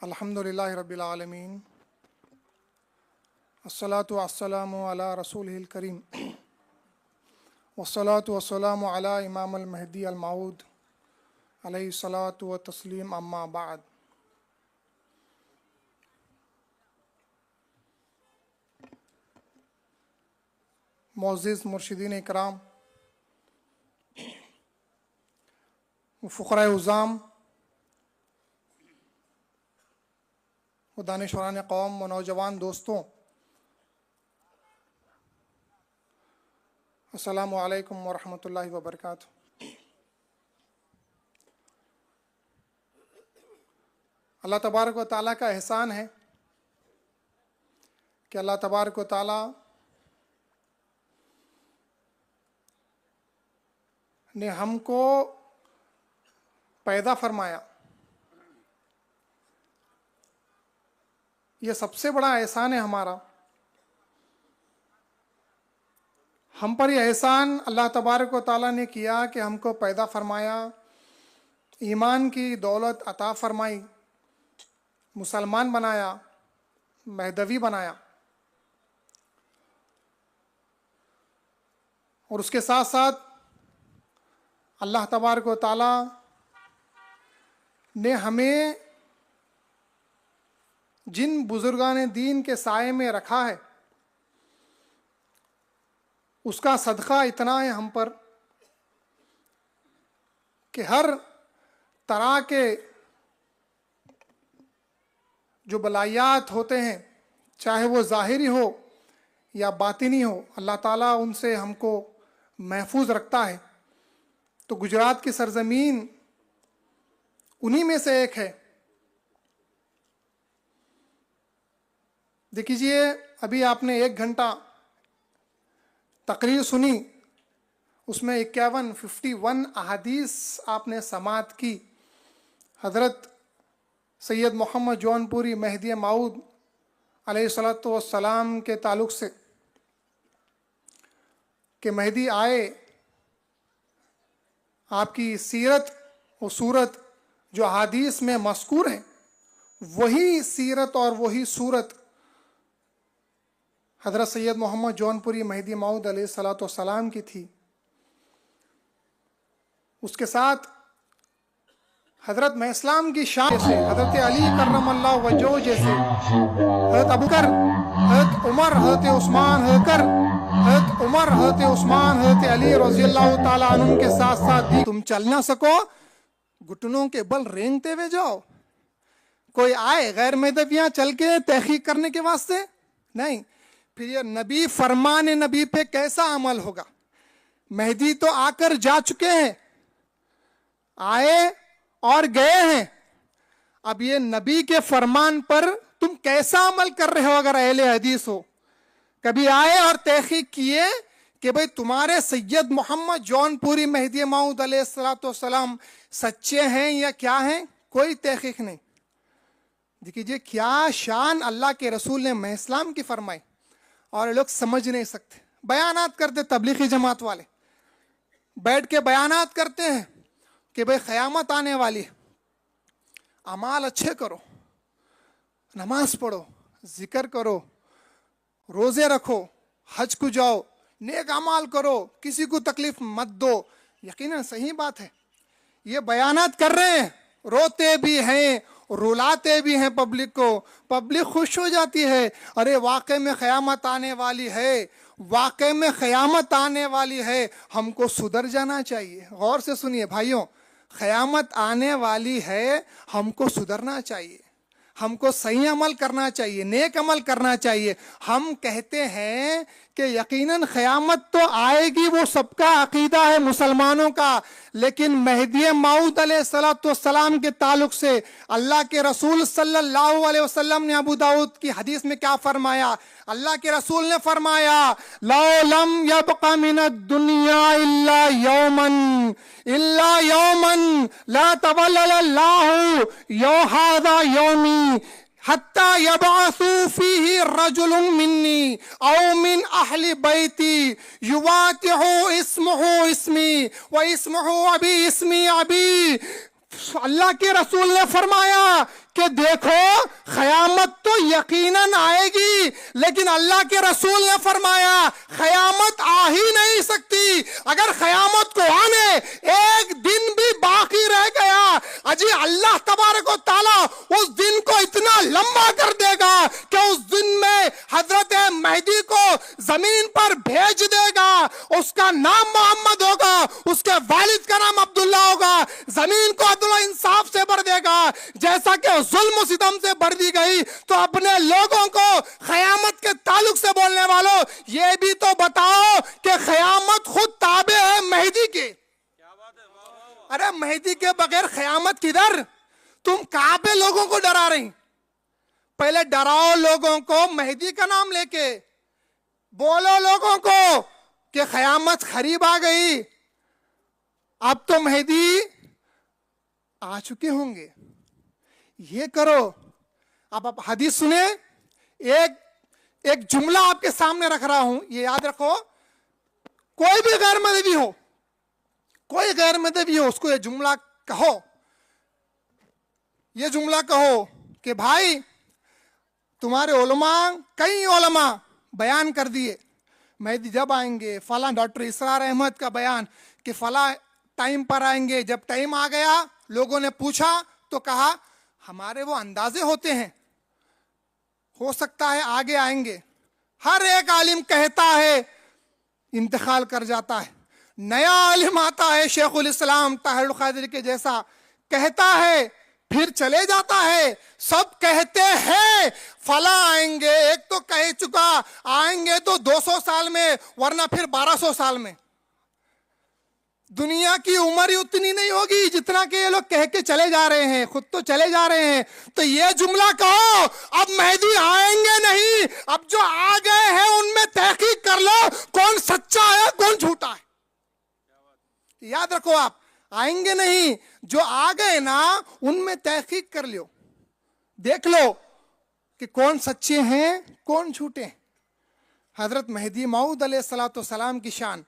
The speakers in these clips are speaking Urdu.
الحمدللہ رب العالمین الصلاۃ والسلام علی رسولہ الکریم والصلاۃ والسلام علی امام المہدی الموعود علیہ الصلاۃ والتسلیم اما بعد۔ معزز مرشدین اکرام فقراء عظام و دانشوران قوم و نوجوان دوستوں، السلام علیکم ورحمۃ اللہ وبرکاتہ۔ اللہ تبارک و تعالیٰ کا احسان ہے کہ اللہ تبارک و تعالیٰ نے ہم کو پیدا فرمایا۔ یہ سب سے بڑا احسان ہے ہمارا۔ ہم پر یہ احسان اللہ تبارک و تعالیٰ نے کیا کہ ہم کو پیدا فرمایا، ایمان کی دولت عطا فرمائی، مسلمان بنایا، مہدوی بنایا، اور اس کے ساتھ ساتھ اللہ تبارک و تعالیٰ نے ہمیں جن بزرگان دین کے سائے میں رکھا ہے اس کا صدقہ اتنا ہے ہم پر کہ ہر طرح کے جو بلائیات ہوتے ہیں، چاہے وہ ظاہری ہو یا باطنی ہو، اللہ تعالیٰ ان سے ہم کو محفوظ رکھتا ہے۔ تو گجرات کی سرزمین انہی میں سے ایک ہے۔ دیکھیے، ابھی آپ نے 1 گھنٹہ تقریر سنی، اس میں 51 احادیث آپ نے سماعت کی حضرت سید محمد جون پوری مہدی موعود علیہ الصلوۃ والسلام کے تعلق سے کہ مہدی آئے، آپ کی سیرت و صورت جو احادیث میں مذکور ہے، وہی سیرت اور وہی صورت حضرت سید محمد جون پوری مہدی موعود علیہ الصلوۃ والسلام کی تھی۔ اس کے ساتھ حضرت میں اسلام کی شان جیسے حضرت علی کرم اللہ وجہہ جیسے، حضرت ابوبکر، حضرت عمر، حضرت عثمان، حضرت عمر، حضرت عثمان، حضرت علی رضی اللہ تعالیٰ عنہ کے ساتھ ساتھ بھی تم چل نہ سکو، گھٹنوں کے بل رینگتے ہوئے جاؤ۔ کوئی آئے غیر مہدویاں چل کے تحقیق کرنے کے واسطے نہیں، پھر یہ نبی فرمان نبی پہ کیسا عمل ہوگا؟ مہدی تو آ کر جا چکے ہیں، آئے اور گئے ہیں، اب یہ نبی کے فرمان پر تم کیسا عمل کر رہے ہو؟ اگر اہل حدیث ہو، کبھی آئے اور تحقیق کیے کہ بھئی تمہارے سید محمد جون پوری مہدی موعود علیہ السلام سچے ہیں یا کیا ہیں؟ کوئی تحقیق نہیں۔ دیکھیے کیا شان اللہ کے رسول نے میں اسلام کی فرمائی، اور لوگ سمجھ نہیں سکتے۔ بیانات کرتے تبلیغی جماعت والے، بیٹھ کے بیانات کرتے ہیں کہ بھئی قیامت آنے والی ہے، اعمال اچھے کرو، نماز پڑھو، ذکر کرو، روزے رکھو، حج کو جاؤ، نیک اعمال کرو، کسی کو تکلیف مت دو۔ یقیناً صحیح بات ہے، یہ بیانات کر رہے ہیں، روتے بھی ہیں، رلاتے بھی ہیں پبلک کو، پبلک خوش ہو جاتی ہے، ارے واقع میں قیامت آنے والی ہے، واقع میں قیامت آنے والی ہے، ہم کو سدھر جانا چاہیے۔ غور سے سنیے بھائیوں، قیامت آنے والی ہے، ہم کو سدھرنا چاہیے، ہم کو صحیح عمل کرنا چاہیے، نیک عمل کرنا چاہیے۔ ہم کہتے ہیں کہ یقیناً قیامت تو آئے گی، وہ سب کا عقیدہ ہے مسلمانوں کا، لیکن مہدی موعود علیہ السلام کے تعلق سے اللہ کے رسول صلی اللہ علیہ وسلم نے ابو داؤد کی حدیث میں کیا فرمایا؟ اللہ کے رسول نے فرمایا، لو لم یبق من الدنیا الا یوما لا تولل اللہ ھذا یومی حتی یبعثوا فیہ رجل منی او من اہل بیتی یواتع اسمہ اسمی و اسمہ ابی اسمی ابی اللہ کے رسول نے فرمایا کہ دیکھو قیامت تو یقیناً آئے گی، لیکن اللہ کے رسول نے فرمایا قیامت آ ہی نہیں سکتی اگر قیامت کو آنے ایک دن بھی باقی رہ گیا، اجی اللہ تبارک و تعالیٰ اس دن کو اتنا لمبا کر دے گا کہ اس دن میں حضرت مہدی کو زمین پر بھیج دے گا، اس کا نام محمد ہوگا، اس کے والد کا نام عبداللہ ہوگا، زمین کو عدل و انصاف سے بھر دے گا جیسا کہ ظلم و ستم سے بھر دی گئی۔ تو اپنے لوگوں کو قیامت کے تعلق سے بولنے والوں یہ بھی تو بتاؤ کہ قیامت خود تابع ہے مہدی کے۔ ارے مہدی کے بغیر قیامت کدھر؟ تم کہاں پہ لوگوں کو ڈرا رہی؟ پہلے ڈراؤ لوگوں کو مہدی کا نام لے کے، بولو لوگوں کو کہ قیامت قریب آ گئی، اب تو مہدی آ چکے ہوں گے، یہ کرو۔ اب آپ حدیث سنیں، ایک جملہ آپ کے سامنے رکھ رہا ہوں، یہ یاد رکھو، کوئی بھی غیر مذہبی ہو، کوئی غیر مذہبی ہو، اس کو یہ جملہ کہو، یہ جملہ کہو کہ بھائی تمہارے علماء، کئی علماء بیان کر دیے مہدی جب آئیں گے، فلاں ڈاکٹر اسرار احمد کا بیان کہ فلاں ٹائم پر آئیں گے، جب ٹائم آ گیا لوگوں نے پوچھا تو کہا ہمارے وہ اندازے ہوتے ہیں، ہو سکتا ہے آگے آئیں گے۔ ہر ایک عالم کہتا ہے، انتقال کر جاتا ہے، نیا عالم آتا ہے، شیخ الاسلام طاہر القادری کے جیسا کہتا ہے، پھر چلے جاتا ہے۔ سب کہتے ہیں فلاں آئیں گے، ایک تو کہہ چکا آئیں گے تو 200 سال میں ورنہ پھر 1200 سال میں۔ دنیا کی عمر ہی اتنی نہیں ہوگی جتنا کہ یہ لوگ کہہ کے چلے جا رہے ہیں، خود تو چلے جا رہے ہیں۔ تو یہ جملہ کہو اب مہدی آئیں گے نہیں، اب جو آ گئے ہیں ان میں تحقیق کر لو کون سچا ہے کون جھوٹا ہے۔ یاد رکھو، آپ آئیں گے نہیں، جو آ گئے نا ان میں تحقیق کر لو، دیکھ لو کہ کون سچے ہیں کون جھوٹے ہیں۔ حضرت مہدی موعود علیہ السلام کی شان،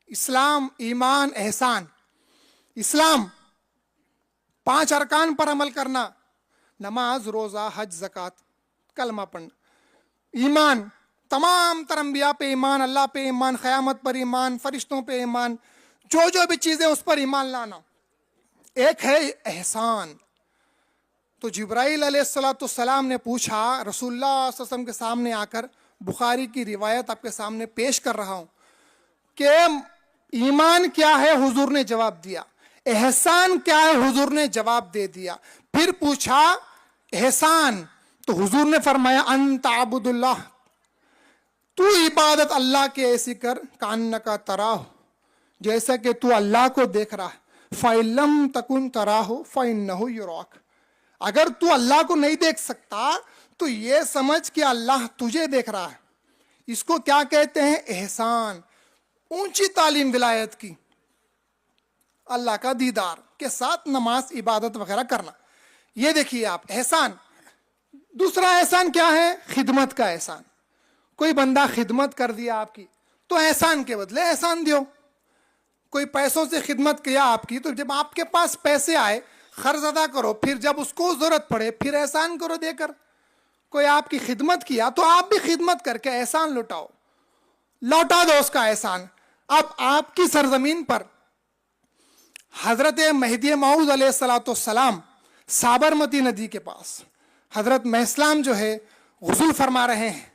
اسلام، ایمان، احسان۔ اسلام 5 ارکان پر عمل کرنا، نماز، روزہ، حج، زکوٰۃ، کلمہ پڑھنا۔ ایمان، تمام تر انبیاء پہ ایمان، اللہ پہ ایمان، قیامت پر ایمان، فرشتوں پہ ایمان، جو بھی چیزیں اس پر ایمان لانا۔ ایک ہے احسان۔ تو جبرائیل علیہ السلام نے پوچھا رسول اللہ صلی اللہ علیہ وسلم کے سامنے آ کر، بخاری کی روایت آپ کے سامنے پیش کر رہا ہوں کہ ایمان کیا ہے، حضور نے جواب دیا۔ احسان کیا ہے، حضور نے جواب دے دیا۔ پھر پوچھا احسان، تو حضور نے فرمایا ان تعبد اللہ، تو عبادت اللہ کے ایسی کر کانک تراہ، جیسا کہ تو اللہ کو دیکھ رہا ہے۔ فَإِن لَمْ تَكُنْ تَرَاهُ فَإِنَّهُ يَرَاكَ، اگر تو اللہ کو نہیں دیکھ سکتا تو یہ سمجھ کہ اللہ تجھے دیکھ رہا ہے۔ اس کو کیا کہتے ہیں؟ احسان۔ اونچی تعلیم ولایت کی، اللہ کا دیدار کے ساتھ نماز، عبادت وغیرہ کرنا۔ یہ دیکھیے آپ احسان۔ دوسرا احسان کیا ہے؟ خدمت کا احسان۔ کوئی بندہ خدمت کر دیا آپ کی تو احسان کے بدلے احسان دیو۔ کوئی پیسوں سے خدمت کیا آپ کی تو جب آپ کے پاس پیسے آئے قرض ادا کرو، پھر جب اس کو ضرورت پڑے پھر احسان کرو دے کر۔ کوئی آپ کی خدمت کیا تو آپ بھی خدمت کر کے احسان لوٹاؤ، لوٹا دو اس کا احسان۔ اب آپ کی سرزمین پر حضرت مہدی موعود علیہ السلام سابرمتی ندی کے پاس حضرت مہسلام جو ہے غسل فرما رہے ہیں،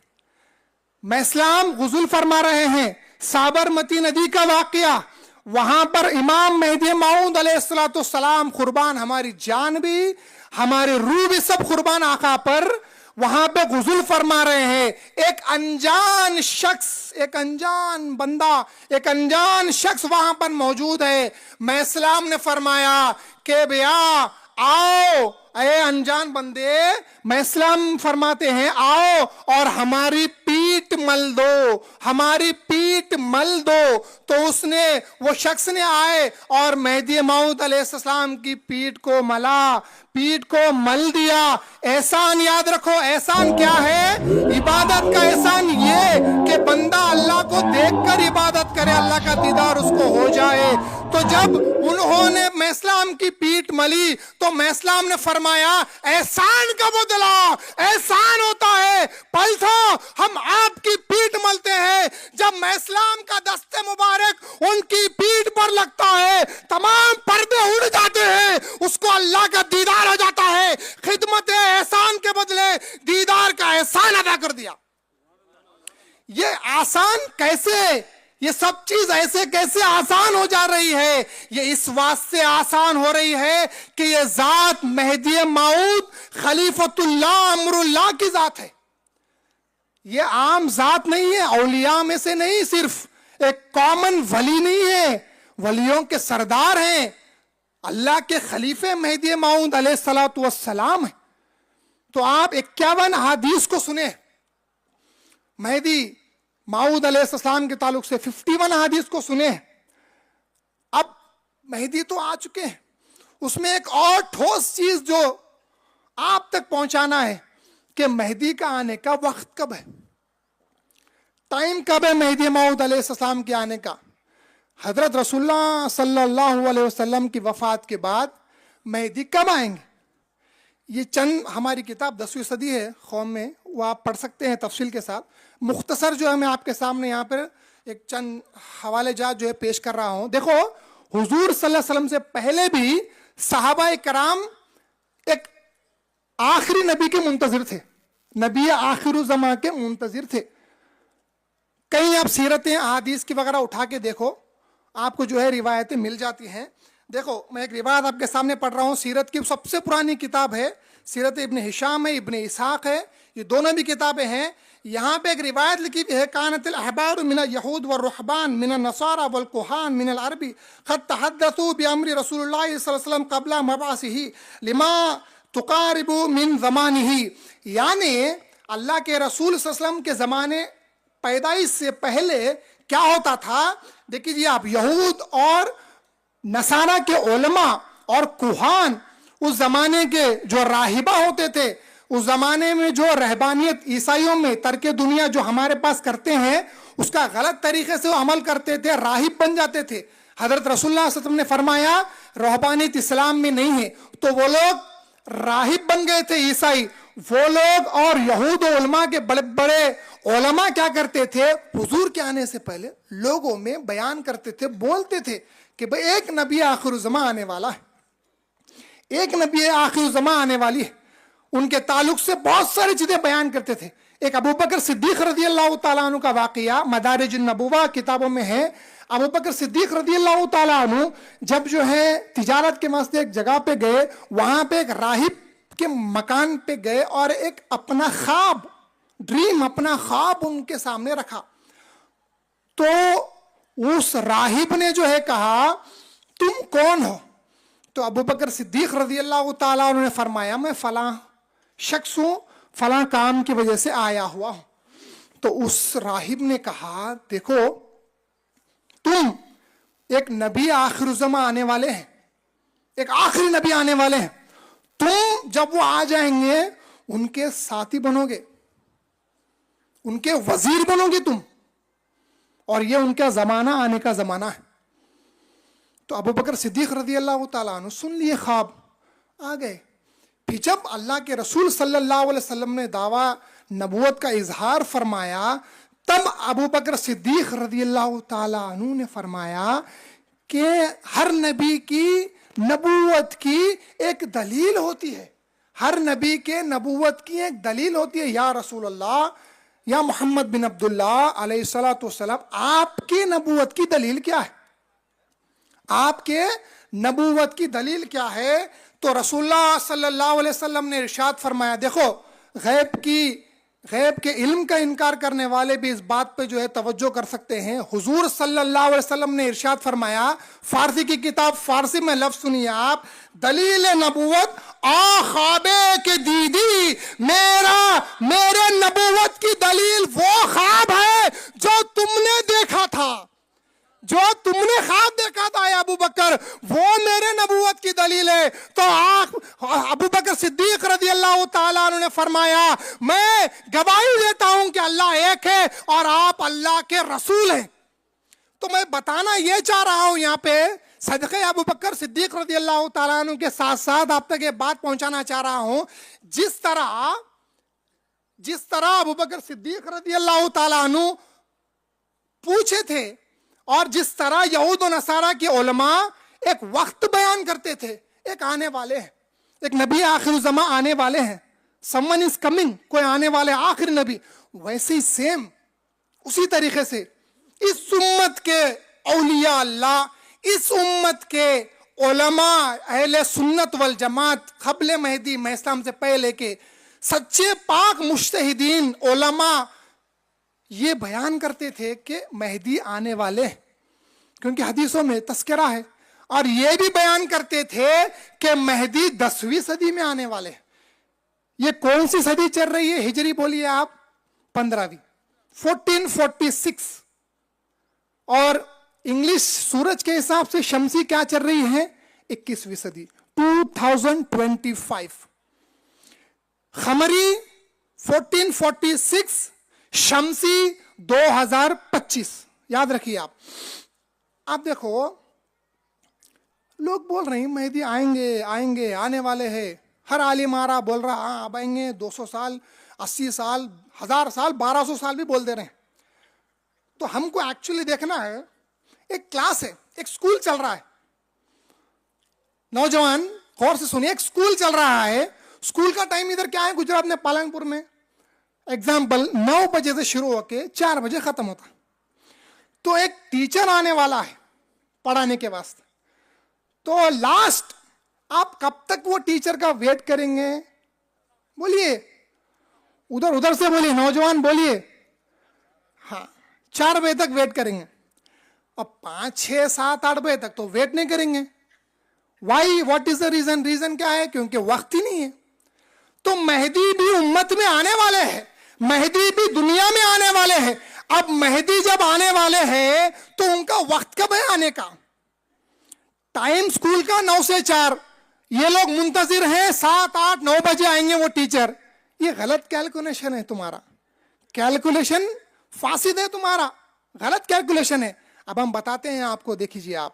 مہسلام غسل فرما رہے ہیں۔ سابرمتی ندی کا واقعہ، وہاں پر امام مہدی موعود علیہ السلام قربان، ہماری جان بھی ہماری روح بھی سب قربان آقا پر، وہاں پہ غسل فرما رہے ہیں۔ ایک انجان شخص، ایک انجان بندہ، ایک انجان شخص وہاں پر موجود ہے۔ میں اسلام نے فرمایا کہ بیا آؤ اے انجان بندے، میں اسلام فرماتے ہیں آؤ اور ہماری پیٹ مل دو، ہماری پیٹ مل دو۔ تو اس نے، وہ شخص نے آئے اور مہدی موعود علیہ السلام کی پیٹ کو ملا، پیٹ کو مل دیا۔ احسان یاد رکھو، احسان کیا ہے؟ عبادت کا احسان یہ کہ بندہ اللہ کو دیکھ کر عبادت کرے، اللہ کا دیدار اس کو ہو جائے۔ تو تو جب انہوں نے میں اسلام کی پیٹ ملی تو میں اسلام نے فرمایا احسان کا بدلہ احسان ہوتا ہے، پلٹو ہم آپ کی پیٹ ملتے ہیں۔ جب میں اسلام کا دست مبارک ان کی پیٹ پر لگتا ہے تمام پردے اڑ جاتے ہیں، اس کو اللہ کا دیدار ہو جاتا ہے۔ خدمت احسان کے بدلے دیدار کا احسان ادا کر دیا۔ یہ آسان کیسے، یہ سب چیز ایسے کیسے آسان ہو جا رہی ہے؟ یہ اس واسطے آسان ہو رہی ہے کہ یہ ذات مہدی موعود خلیفۃ اللہ امر اللہ کی ذات ہے۔ یہ عام ذات نہیں ہے، اولیاء میں سے نہیں، صرف ایک کامن ولی نہیں ہے، ولیوں کے سردار ہیں، اللہ کے خلیفے مہدی موعود علیہ الصلوۃ والسلام ہیں۔ تو آپ 51 احادیث کو سنیں مہدی موعود علیہ السلام کے تعلق سے، 51 احادیث کو سنیں۔ اب مہدی تو آ چکے ہیں، اس میں ایک اور ٹھوس چیز جو آپ تک پہنچانا ہے کہ مہدی کا آنے کا وقت کب ہے، ٹائم کب ہے مہدی موعود علیہ السلام کے آنے کا۔ حضرت رسول اللہ صلی اللہ علیہ وسلم کی وفات کے بعد مہدی کب آئیں گے؟ یہ چند، ہماری کتاب 10ویں صدی ہے قوم میں، وہ آپ پڑھ سکتے ہیں تفصیل کے ساتھ۔ مختصر جو ہے میں آپ کے سامنے یہاں پر ایک چند حوالے جات جو ہے پیش کر رہا ہوں۔ دیکھو حضور صلی اللہ علیہ وسلم سے پہلے بھی صحابہ کرام ایک آخری نبی کے منتظر تھے، نبی آخر الزماں کے منتظر تھے۔ کہیں آپ سیرتیں احادیث کی وغیرہ اٹھا کے دیکھو، آپ کو جو ہے روایتیں مل جاتی ہیں۔ دیکھو میں ایک روایت آپ کے سامنے پڑھ رہا ہوں، سیرت کی سب سے پرانی کتاب ہے سیرت ابن ہشام ہے، ابن اسحاق ہے، یہ دونوں بھی کتابیں ہیں۔ یہاں پہ ایک روایت لکھی ہوئی ہے، کانت الاحبار من اليہود والرہبان من النصارى والکہان من العرب قد تحدثوا بامر رسول اللہ صلی اللہ علیہ وسلم قبل مبعثہ لما تقارب من زمانہ، یعنی اللہ کے رسول صلی اللہ علیہ وسلم کے زمانے پیدائش سے پہلے کیا ہوتا تھا؟ دیکھیے آپ، یہود اور نصارہ کے علماء اور کوہان، اس زمانے کے جو راہبہ ہوتے تھے، اس زمانے میں جو رہبانیت عیسائیوں میں ترک دنیا جو ہمارے پاس کرتے ہیں اس کا غلط طریقے سے وہ عمل کرتے تھے، راہب بن جاتے تھے۔ حضرت رسول اللہ صلی اللہ علیہ وسلم نے فرمایا رہبانیت اسلام میں نہیں ہے، تو وہ لوگ راہب بن گئے تھے عیسائی۔ وہ لوگ اور یہود و علماء کے بڑے بڑے علماء کیا کرتے تھے؟ حضور کے آنے سے پہلے لوگوں میں بیان کرتے تھے، بولتے تھے کہ بھئی ایک نبی آخر الزمان آنے والا ہے، ایک نبی آخر الزمان آنے والی ہے۔ ان کے تعلق سے بہت ساری چیزیں بیان کرتے تھے۔ ایک ابو بکر صدیق رضی اللہ تعالیٰ عنہ کا واقعہ مدارج النبوہ کتابوں میں ہے۔ ابو بکر صدیق رضی اللہ تعالیٰ عنہ جب جو ہے تجارت کے واسطے ایک جگہ پہ گئے، وہاں پہ ایک راہب کے مکان پہ گئے اور ایک اپنا خواب، ڈریم، اپنا خواب ان کے سامنے رکھا۔ تو اس راہب نے جو ہے کہا تم کون ہو؟ تو ابو بکر صدیق رضی اللہ تعالیٰ عنہ نے فرمایا میں فلاں شخص ہوں، فلاں کام کی وجہ سے آیا ہوا ہوں۔ تو اس راہب نے کہا دیکھو تم ایک نبی آخر الزمان آنے والے ہیں، ایک آخری نبی آنے والے ہیں، تم جب وہ آ جائیں گے ان کے ساتھی بنو گے، ان کے وزیر بنو گے تم، اور یہ ان کا زمانہ آنے کا زمانہ ہے۔ تو ابو بکر صدیق رضی اللہ تعالیٰ عنہ سن لیے خواب، آ گئے۔ پھر جب اللہ کے رسول صلی اللہ علیہ وسلم نے دعویٰ نبوت کا اظہار فرمایا، تب ابو بکر صدیق رضی اللہ تعالیٰ عنہ نے فرمایا کہ ہر نبی کی نبوت کی ایک دلیل ہوتی ہے، ہر نبی کے نبوت کی ایک دلیل ہوتی ہے۔ یا رسول اللہ، یا محمد بن عبداللہ علیہ الصلوۃ والسلام، آپ کی نبوت کی دلیل کیا ہے؟ آپ کے نبوت کی دلیل کیا ہے؟ تو رسول اللہ صلی اللہ علیہ وسلم نے ارشاد فرمایا، دیکھو غیب کے علم کا انکار کرنے والے بھی اس بات پہ جو ہے توجہ کر سکتے ہیں۔ حضور صلی اللہ علیہ وسلم نے ارشاد فرمایا، فارسی کی کتاب، فارسی میں لفظ سنیے آپ، دلیل نبوت خوابے کے دیدی، میرے نبوت کی دلیل وہ خواب ہے جو تم نے دیکھا تھا، جو تم نے خواب دیکھا تھا ابو بکر، وہ میرے نبوت کی دلیل ہے۔ تو ابو بکر صدیق رضی اللہ تعالیٰ عنہ نے فرمایا میں گواہی دیتا ہوں کہ اللہ ایک ہے اور آپ اللہ کے رسول ہیں۔ تو میں بتانا یہ چاہ رہا ہوں یہاں پہ صدقے ابو بکر صدیق رضی اللہ تعالیٰ عنہ کے ساتھ ساتھ آپ تک یہ بات پہنچانا چاہ رہا ہوں، جس طرح ابو بکر صدیق رضی اللہ تعالیٰ عنہ پوچھے تھے، اور جس طرح یہود و نصارہ کے علماء ایک وقت بیان کرتے تھے، ایک آنے والے ہیں، ایک نبی آخر الزمان آنے والے ہیں، someone is coming، کوئی آنے والے آخری نبی، ویسے ہی سیم اسی طریقے سے اس امت کے اولیاء اللہ، اس امت کے علماء اہل سنت والجماعت قبل مہدی مہدی اسلام سے پہلے کے سچے پاک مجتہدین علماء یہ بیان کرتے تھے کہ مہدی آنے والے ہیں، کیونکہ حدیثوں میں تذکرہ ہے، اور یہ بھی بیان کرتے تھے کہ مہدی 10ویں صدی میں آنے والے ہیں۔ یہ کون سی صدی چل رہی ہے ہجری؟ بولیے آپ، 15ویں، 1446، اور انگلش سورج کے حساب سے شمسی کیا چل رہی ہے؟ 21ویں صدی، 2025۔ قمری 1446، شمسی 2025، یاد رکھیے آپ دیکھو لوگ بول رہے ہیں مہدی آئیں گے آنے والے ہیں، ہر عالم آرا بول رہا ہاں اب آئیں گے، 200 سال، 80 سال، 1000 سال، 1200 سال بھی بول دے رہے ہیں۔ تو ہم کو ایکچولی دیکھنا ہے، ایک کلاس ہے، ایک سکول چل رہا ہے، نوجوان غور سے سنیے، ایک سکول چل رہا ہے، سکول کا ٹائم ادھر کیا ہے گجرات میں پالنگ پور میں، ایگزامپل 9 بجے سے شروع ہو کے 4 بجے ختم ہوتا، تو ایک ٹیچر آنے والا ہے پڑھانے کے واسطے، تو لاسٹ آپ کب تک وہ ٹیچر کا ویٹ کریں گے؟ بولیے، ادھر سے بولیے، نوجوان بولیے، ہاں 4 بجے تک ویٹ کریں گے، اب 5 6 7 8 بجے تک تو ویٹ نہیں کریں گے۔ Why? What is the reason? Reason کیا ہے؟ کیونکہ وقت ہی نہیں ہے۔ تو مہدی بھی امت میں آنے والے ہیں، مہدی بھی دنیا میں آنے والے ہیں۔ اب مہدی جب آنے والے ہیں تو ان کا وقت کب ہے آنے کا؟ ٹائم سکول کا 9 سے 4، یہ لوگ منتظر ہیں 7 8 9 بجے آئیں گے وہ ٹیچر۔ یہ غلط کیلکولیشن ہے تمہارا، کیلکولیشن فاسد ہے تمہارا، غلط کیلکولیشن ہے۔ اب ہم بتاتے ہیں آپ کو، دیکھیے آپ،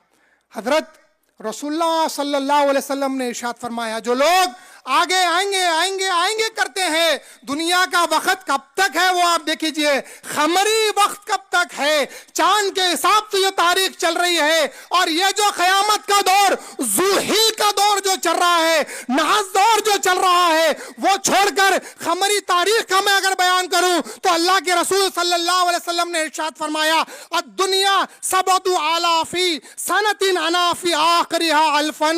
حضرت رسول اللہ صلی اللہ علیہ وسلم نے ارشاد فرمایا، جو لوگ آگے آئیں گے کرتے ہیں، دنیا کا وقت کب تک ہے وہ آپ دیکھیے، قمری وقت کب تک ہے، چاند کے حساب سے یہ تاریخ چل رہی ہے، اور یہ جو قیامت کا دور، ذوالحجہ کا دور جو چل رہا ہے، نحس دور جو چل رہا ہے، وہ چھوڑ کر قمری تاریخ کا میں اگر بیان کروں تو اللہ کے رسول صلی اللہ علیہ وسلم نے ارشاد فرمایا، الدنیا 7,000 سنۃ انا فی آخرها الفا۔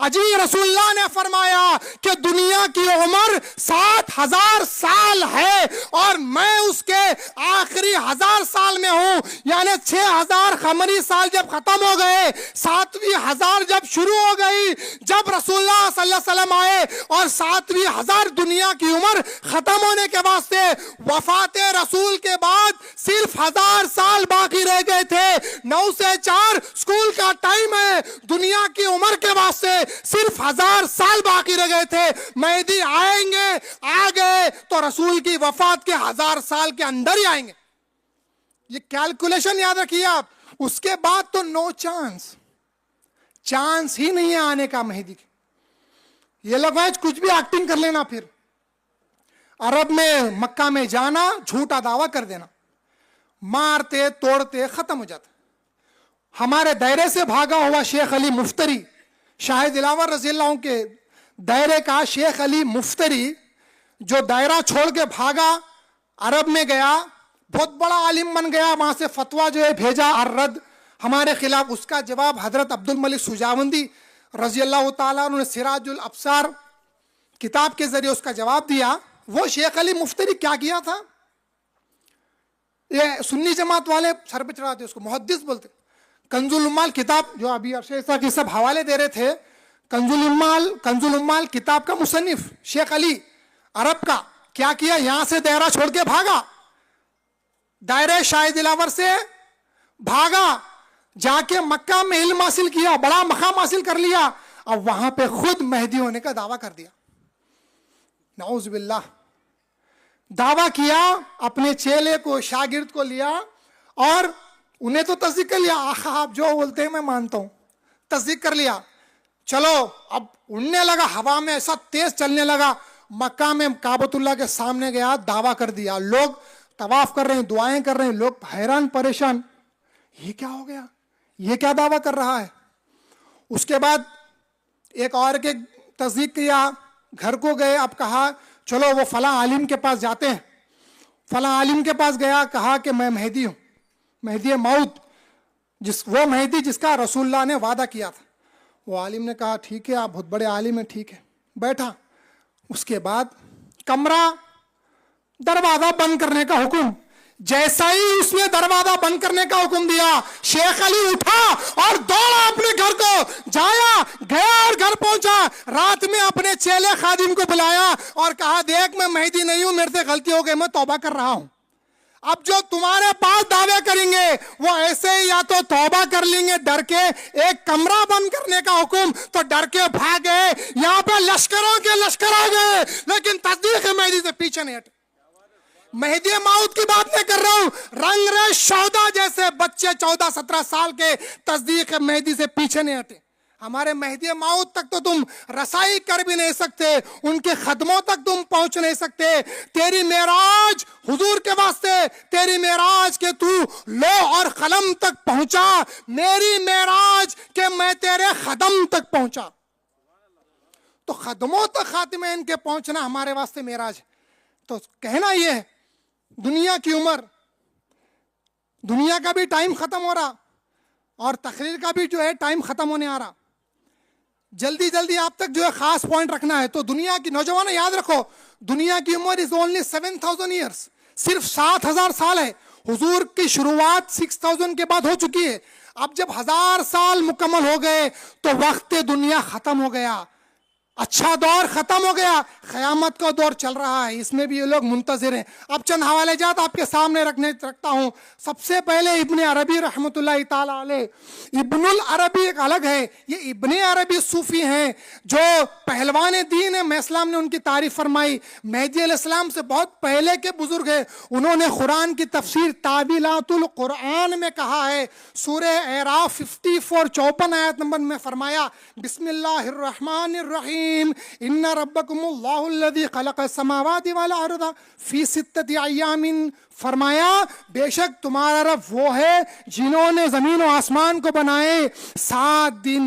اجی رسول اللہ نے فرمایا کہ دنیا کی عمر 7,000 سال ہے، اور میں اس کے آخری 1000 سال میں ہوں، یعنی 6,000 قمری سال جب ختم ہو گئے، 7ویں 1000 جب شروع ہو گئی، جب رسول اللہ صلی اللہ علیہ وسلم آئے اور 7ویں 1000 دنیا کی عمر ختم ہونے کے واسطے وفات رسول کے بعد صرف 1000 سال باقی رہ گئے تھے۔ 9 سے 4 سکول کا ٹائم ہے، دنیا کی عمر کے واسطے صرف 1000 سال باقی رہ گئے تھے۔ مہدی آئیں گے، آ گئے تو رسول کی وفات کے 1000 سال کے اندر ہی آئیں گے۔ یہ کیلکولیشن یاد رکھیے آپ، اس کے بعد تو نو چانس ہی نہیں ہے آنے کا مہدی کی۔ یہ لوگ کچھ بھی ایکٹنگ کر لینا، پھر عرب میں مکہ میں جانا، جھوٹا دعویٰ کر دینا، مارتے توڑتے ختم ہو جاتا۔ ہمارے دائرے سے بھاگا ہوا شیخ علی مفتری، شاہ دلاور رضی اللہ عنہ کے دائرے کا شیخ علی مفتری، جو دائرہ چھوڑ کے بھاگا، عرب میں گیا، بہت بڑا عالم بن گیا، وہاں سے فتویٰ جو ہے بھیجا الرد ہمارے خلاف، اس کا جواب حضرت عبد الملک سجاوندی رضی اللہ تعالیٰ عنہ نے سراج الابصار کتاب کے ذریعے اس کا جواب دیا۔ وہ شیخ علی مفتری کیا کیا تھا؟ یہ سنی جماعت والے سر پہ چڑھاتے، اس کو محدث بولتے۔ کنز الامال کتاب جو ابھی عرشہ کی سب حوالے دے رہے تھے، کنز الامال کتاب کا مصنف شیخ علی عرب کا کیا کیا؟ یہاں سے دائرہ چھوڑ کے بھاگا، دائرہ شاہ دلاور سے بھاگا، جا کے مکہ میں علم حاصل کیا، بڑا مقام حاصل کر لیا، اب وہاں پہ خود مہدی ہونے کا دعویٰ کر دیا۔ نعوذ باللہ، دعویٰ کیا، اپنے چیلے کو شاگرد کو لیا اور انہیں تو تصدیق کر لیا، آپ جو بولتے ہیں میں مانتا ہوں، تصدیق کر لیا. چلو اب اڑنے لگا ہوا میں, ایسا تیز چلنے لگا. مکہ میں کعبۃ اللہ کے سامنے گیا, دعویٰ کر دیا. لوگ طواف کر رہے ہیں, دعائیں کر رہے ہیں, لوگ حیران پریشان, یہ کیا ہو گیا, یہ کیا دعویٰ کر رہا ہے. اس کے بعد ایک اور کے تصدیق کیا, گھر کو گئے. اب کہا چلو وہ فلاں عالم کے پاس جاتے ہیں. فلاں عالم کے پاس گیا, کہا کہ میں مہدی ہوں, مہدی موعود, وہ مہدی جس کا رسول اللہ نے وعدہ کیا تھا. وہ عالم نے کہا ٹھیک ہے, آپ بہت بڑے عالم ہیں, ٹھیک ہے, بیٹھا. اس کے بعد کمرہ, دروازہ بند کرنے کا حکم. جیسا ہی اس نے دروازہ بند کرنے کا حکم دیا, شیخ علی اٹھا اور دوڑا اپنے گھر کو, جایا گیا اور گھر پہنچا. رات میں اپنے چیلے خادم کو بلایا اور کہا دیکھ میں مہدی نہیں ہوں, میرے سے غلطی ہو گئی, میں توبہ کر رہا ہوں. اب جو تمہارے پاس دعوے کریں گے وہ ایسے ہی یا تو توبہ کر لیں گے ڈر کے, ایک کمرہ بند کرنے کا حکم تو ڈر کے بھاگ گئے. یہاں پہ لشکروں کے لشکر آ گئے, لیکن تصدیق مہدی سے پیچھے نہیں ہٹے. مہدی موعود کی بات نہیں کر رہا ہوں, رنگ ریش شہدا جیسے بچے 14-17 سال کے تصدیق مہدی سے پیچھے نہیں ہٹے. ہمارے مہدی موعود تک تو تم رسائی کر بھی نہیں سکتے, ان کے قدموں تک تم پہنچ نہیں سکتے. تیری معراج حضور کے واسطے, تیری معراج کے تو لوح اور قلم تک پہنچا, میری معراج کہ میں تیرے قدم تک پہنچا. تو قدموں تک خاتمین کے پہنچنا ہمارے واسطے معراج. تو کہنا یہ ہے دنیا کی عمر, دنیا کا بھی ٹائم ختم ہو رہا اور تقریر کا بھی جو ہے ٹائم ختم ہونے آ رہا. جلدی جلدی آپ تک جو ہے خاص پوائنٹ رکھنا ہے. تو دنیا کی نوجوانوں یاد رکھو, دنیا کی عمر از اونلی 7000 ایئرس, صرف 7000 سال ہے. حضور کی شروعات 6000 کے بعد ہو چکی ہے. اب جب 1000 سال مکمل ہو گئے تو وقت دنیا ختم ہو گیا, اچھا دور ختم ہو گیا, قیامت کا دور چل رہا ہے. اس میں بھی یہ لوگ منتظر ہیں. اب چند حوالے جات آپ کے سامنے رکھتا ہوں. سب سے پہلے ابن عربی رحمۃ اللہ تعالی علیہ. ابن العربی ایک الگ ہے, یہ ابن عربی صوفی ہیں جو پہلوان دین ہے. میں اسلام نے ان کی تعریف فرمائی. مہدی علیہ السلام سے بہت پہلے کے بزرگ ہیں. انہوں نے قرآن کی تفسیر تعویلات القرآن میں کہا ہے, سورہ اعراف 54 آیت نمبر میں فرمایا بسم اللہ الرحمن الرحیم ان ربکم اللہ الذی خلق السماوات والارض فی 6 ایام. فرمایا بے شک تمہارا رب وہ ہے جنہوں نے زمین و آسمان کو بنائے 7 دن,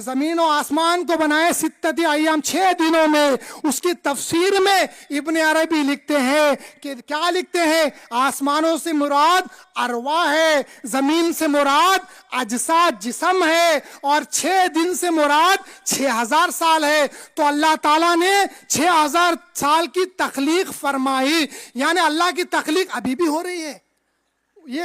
زمین و آسمان کو بنائے 6 ایام 6 دنوں میں. اس کی تفسیر میں ابن عربی لکھتے ہیں کہ کیا لکھتے ہیں, آسمانوں سے مراد ارواح ہے, زمین سے مراد اجساد جسم ہے, اور 6 دن سے مراد 6000 سال ہے. تو اللہ تعالیٰ نے 6000 سال کی تخلیق فرمائی, یعنی اللہ کی تخلیق ابھی بھی ہو رہی ہے. یہ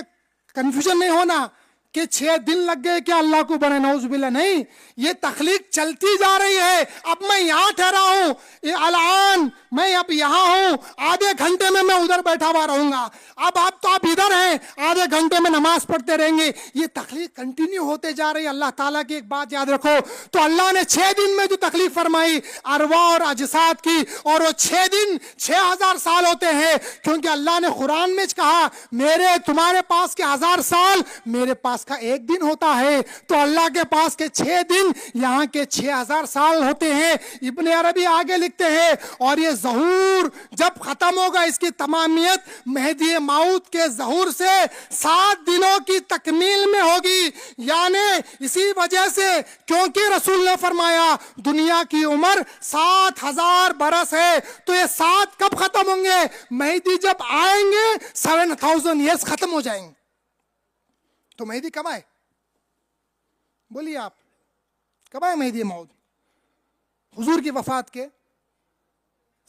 کنفیوژن نہیں ہونا کہ 6 دن لگ گئے کیا اللہ کو بنے, نعوذ باللہ, نہیں, یہ تخلیق چلتی جا رہی ہے. اب میں یہاں ٹھہرا ہوں, الان میں اب یہاں ہوں, آدھے گھنٹے میں میں ادھر بیٹھا ہوا رہوں گا. اب آپ ادھر ہیں, آدھے گھنٹے میں نماز پڑھتے رہیں گے. یہ تخلیق کنٹینیو ہوتے جا رہی ہے. اللہ تعالیٰ کی ایک بات یاد رکھو, تو اللہ نے 6 دن میں جو تخلیق فرمائی ارواح اور اجساد کی, اور وہ 6 دن 6000 سال ہوتے ہیں, کیونکہ اللہ نے قرآن میں کہا میرے تمہارے پاس کے 1000 سال میرے پاس کا 1 دن ہوتا ہے. تو اللہ کے پاس کے 6 دن یہاں کے 6000 سال ہوتے ہیں. ابن عربی آگے لکھتے ہیں اور یہ ظہور جب ختم ہوگا, اس کی تمامیت مہدی موعود کے ظہور سے 7 دنوں کی تکمیل میں ہوگی. یعنی اسی وجہ سے کیونکہ رسول نے فرمایا دنیا کی عمر 7000 برس ہے, تو یہ 7 کب ختم ہوں گے, مہدی جب آئیں گے 7000 ایئرس ختم ہو جائیں گے. تو مہدی کب آئے, بولیے آپ, کب آئے مہدی موعود؟ حضور کی وفات کے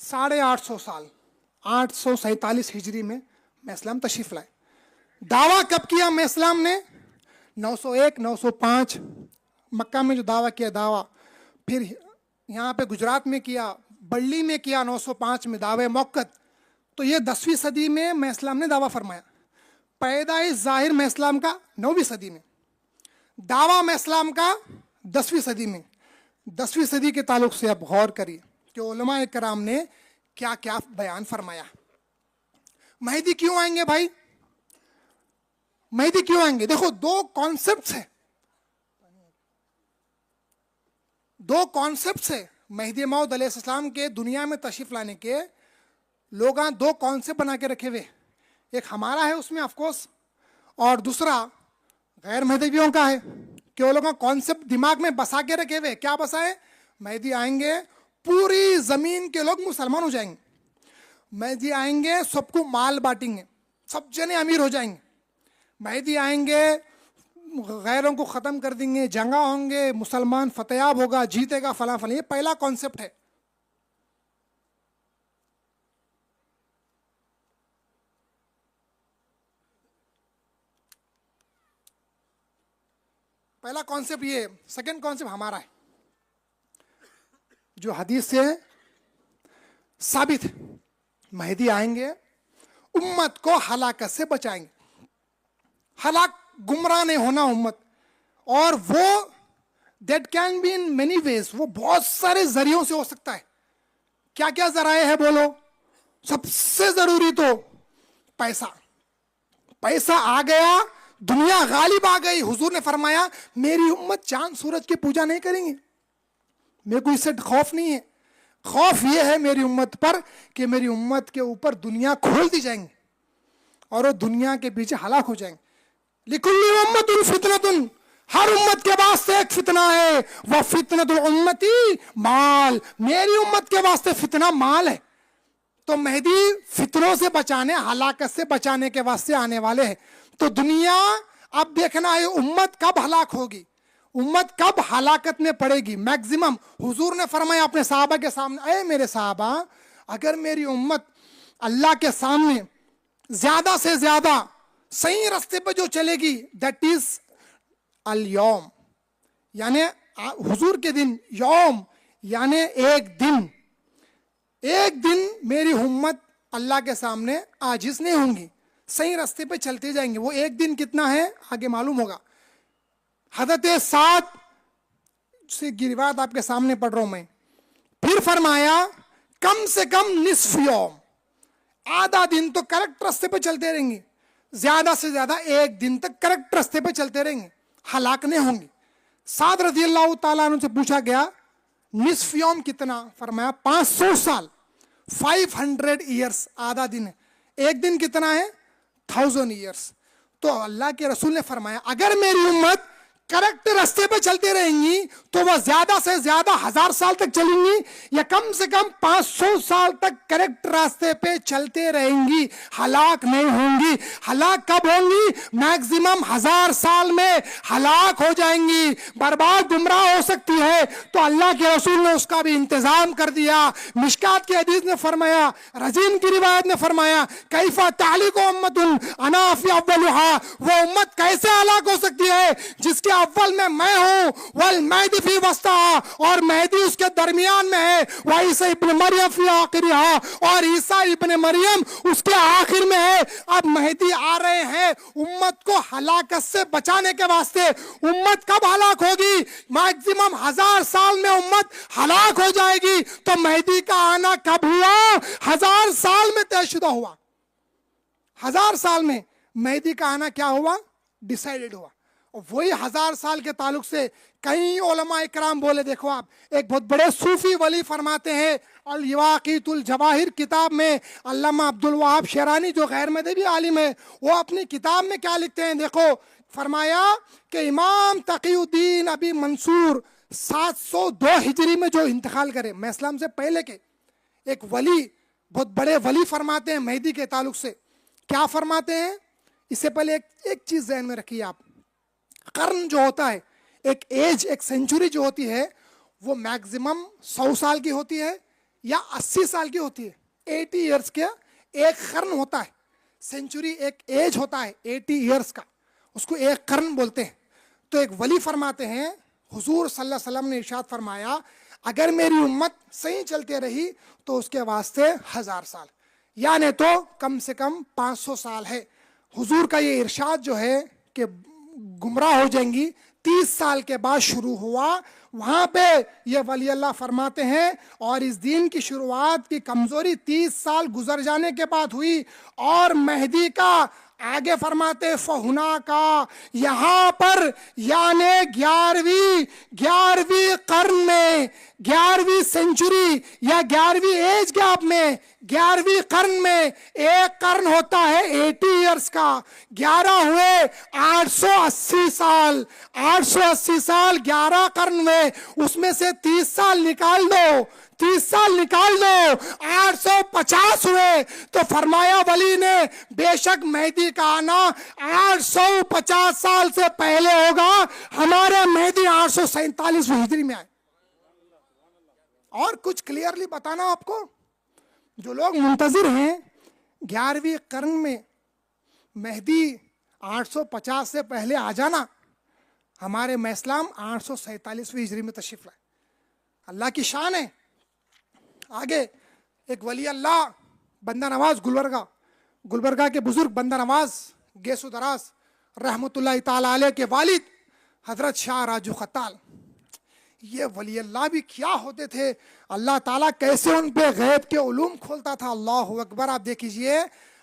850 سال, 847 ہجری میں اسلام تشریف لائے. دعویٰ کب کیا اسلام نے؟ 901 905 مکہ میں جو دعویٰ کیا دعویٰ, پھر یہاں پہ گجرات میں کیا, بڑلی میں کیا 905 میں دعوے موقت. تو یہ 10ویں صدی میں اسلام نے دعویٰ فرمایا. پیدائش ظاہر میں اسلام کا 9ویں صدی میں, دعویٰ میں اسلام کا 10ویں صدی میں. 10ویں صدی کے تعلق سے اب غور کریے کہ علماء کرام نے کیا کیا بیان فرمایا. مہدی کیوں آئیں گے بھائی, مہدی کیوں آئیں گے؟ دیکھو 2 کانسیپٹس ہیں. دو کانسیپٹس ہے مہدی موعود علیہ السلام کے دنیا میں تشریف لانے کے. لوگاں دو کانسیپٹ بنا کے رکھے ہوئے, ایک ہمارا ہے اس میں آف کورس, اور دوسرا غیر مہدویوں کا ہے کہ وہ لوگوں کانسیپٹ دماغ میں بسا کے رکھے ہوئے. کیا بسا ہے؟ مہدی آئیں گے پوری زمین کے لوگ مسلمان ہو جائیں گے, مہدی آئیں گے سب کو مال بانٹیں گے, سب جنے امیر ہو جائیں گے, مہدی آئیں گے غیروں کو ختم کر دیں گے, جنگا ہوں گے, مسلمان فتیاب ہوگا, جیتے گا, فلاں فلاں. یہ پہلا کانسیپٹ ہے. پہلا کانسیپٹ یہ. سیکنڈ کانسیپٹ ہمارا ہے جو حدیث سے ثابت ہے. مہدی آئیں گے امت کو ہلاکت سے بچائیں گے, ہلاک گمراہ نہیں ہونا امت. اور وہ that can be in many ways, وہ بہت سارے ذریعوں سے ہو سکتا ہے. کیا کیا ذرائع ہے بولو؟ سب سے ضروری تو پیسہ. پیسہ آ گیا, دنیا غالب آ گئی. حضور نے فرمایا میری امت چاند سورج کی پوجا نہیں کریں گے. میرے کو اس سے خوف نہیں ہے, خوف یہ ہے میری امت پر کہ میری امت کے اوپر دنیا کھول دی جائیں گے اور وہ دنیا کے پیچھے ہلاک ہو جائیں گے. لِكُلِّ أُمَّةٍ فِتْنَةٌ, ہر امت کے واسطے ایک فتنہ ہے. وَفِتْنَةُ أُمَّتِي مال, میری امت کے واسطے فتنہ مال ہے. تو مہدی فتنوں سے بچانے, ہلاکت سے بچانے کے واسطے آنے والے ہیں. تو دنیا اب دیکھنا ہے امت کب ہلاک ہوگی, امت کب ہلاکت میں پڑے گی. میکزیمم حضور نے فرمایا اپنے صحابہ کے سامنے, اے میرے صحابہ, اگر میری امت اللہ کے سامنے زیادہ سے زیادہ صحیح راستے پہ جو چلے گی, دیٹ از الیوم, یعنی حضور کے دن, یوم یعنی ایک دن, ایک دن میری امت اللہ کے سامنے عاجز نہیں ہوں گی, صحیح راستے پہ چلتے جائیں گے. وہ ایک دن کتنا ہے آگے معلوم ہوگا. حضرت سعد سے کی روایت آپ کے سامنے پڑھ رہا ہوں میں. پھر فرمایا کم سے کم نصف یوم, آدھا دن تو کریکٹ راستے پہ چلتے رہیں گے, زیادہ سے زیادہ ایک دن تک کریکٹ راستے پہ چلتے رہیں گے, ہلاک نہیں ہوں گے. سعد رضی اللہ تعالیٰ عنہ سے پوچھا گیا نصف یوم کتنا؟ فرمایا 500 سال, 500 ایئرس آدھا دن ہے. ایک دن کتنا ہے؟ 1000 ایئرس. تو اللہ کے رسول نے فرمایا اگر میری امت کریکٹ راستے پہ چلتے رہیں گی تو وہ زیادہ سے زیادہ 1000 سال تک چلیں گی, یا کم سے کم 500 سال تک کریکٹ راستے پہ چلتے رہیں گی, ہلاک نہیں ہوں گی. ہلاک کب ہوں گی؟ میکزیمم 1000 سال میں ہلاک ہو جائیں گی, برباد گمراہ ہو سکتی ہے. تو اللہ کے رسول نے اس کا بھی انتظام کر دیا. مشکات کی حدیث نے فرمایا, رزین کی روایت نے فرمایا کیف تعلق امت انا فی اولھا, وہ امت کیسے ہلاک ہو سکتی ہے جس کے اول میں ہوں, والمہدی فی وسطہا, اور مہدی اس کے درمیان میں ہے, وعیسی ابن مریم فی آخرہا, اور عیسیٰ ابن مریم اس کے آخر میں ہے. اب مہدی آ رہے ہیں امت کو ہلاکت سے بچانے کے واسطے. امت کب ہلاک ہوگی؟ میکزیمم 1000 سال میں امت ہلاک ہو جائے گی. تو مہدی کا آنا کب ہوا؟ 1000 سال میں طے شدہ ہوا. 1000 سال میں مہدی کا آنا کیا ہوا؟ ڈیسائیڈڈ ہوا. وہی 1000 سال کے تعلق سے کئی علماء اکرام بولے. دیکھو آپ, ایک بہت بڑے صوفی ولی فرماتے ہیں الیواقیت الجواہر کتاب میں, علامہ عبدالوہاب شیرانی جو غیر مذہبی عالم ہے, وہ اپنی کتاب میں کیا لکھتے ہیں دیکھو. فرمایا کہ امام تقی الدین ابی منصور 702 ہجری میں جو انتقال کرے, میں اسلام سے پہلے کے ایک ولی, بہت بڑے ولی فرماتے ہیں مہدی کے تعلق سے. کیا فرماتے ہیں؟ اس سے پہلے ایک چیز ذہن میں رکھیے آپ, قرن جو ہوتا ہے, ایک ایج, ایک سینچری جو ہوتی ہے, وہ میکزیمم 100 سال کی ہوتی ہے یا 80 سال کی ہوتی ہے. 80 ایئرس کا ایک قرن ہوتا ہے. سینچری ایک ایج ہوتا ہے 80 ایئرس کا, اس کو ایک قرن بولتے ہیں. تو ایک ولی فرماتے ہیں حضور صلی اللہ علیہ وسلم نے ارشاد فرمایا اگر میری امت صحیح چلتے رہی تو اس کے واسطے 1000 سال, یعنی تو کم سے کم 500 سال ہے. حضور کا یہ ارشاد جو ہے کہ گمراہ ہو جائیں گی 30 سال کے بعد شروع ہوا. وہاں پہ یہ ولی اللہ فرماتے ہیں اور اس دین کی شروعات کی کمزوری 30 سال گزر جانے کے بعد ہوئی, اور مہدی کا آگے فرماتے فہنا کا، یہاں پر یعنی 11ویں قرن میں، 11ویں سینچری یا 11ویں ایج گیپ میں، 11ویں قرن میں، ایک قرن ہوتا ہے 80 ایئرس کا، 11 ہوئے 880 سال، 880 سال 11 قرن میں، اس میں سے 30 سال نکال دو، 30 سال نکال دو، 850 ہوئے، تو فرمایا ولی نے بے شک مہدی کا آنا 850 سال سے پہلے ہوگا، ہمارے مہدی 847 ہجری میں آئے۔ اور کچھ کلیئرلی بتانا آپ کو، جو لوگ منتظر ہیں 11ویں قرن میں مہدی 850 سے پہلے آ جانا، ہمارے ماہ اسلام 847 ہجری میں تشریف لائے۔ اللہ کی شان ہے۔ آگے ایک ولی اللہ بندہ نواز گلبرگہ کے بزرگ بندہ نواز گیسو دراز رحمت اللہ تعالی علیہ کے والد حضرت شاہ راجو خطال، یہ ولی اللہ بھی کیا ہوتے تھے، اللہ تعالیٰ کیسے ان پہ غیب کے علوم کھولتا تھا، اللہ اکبر۔ آپ دیکھیے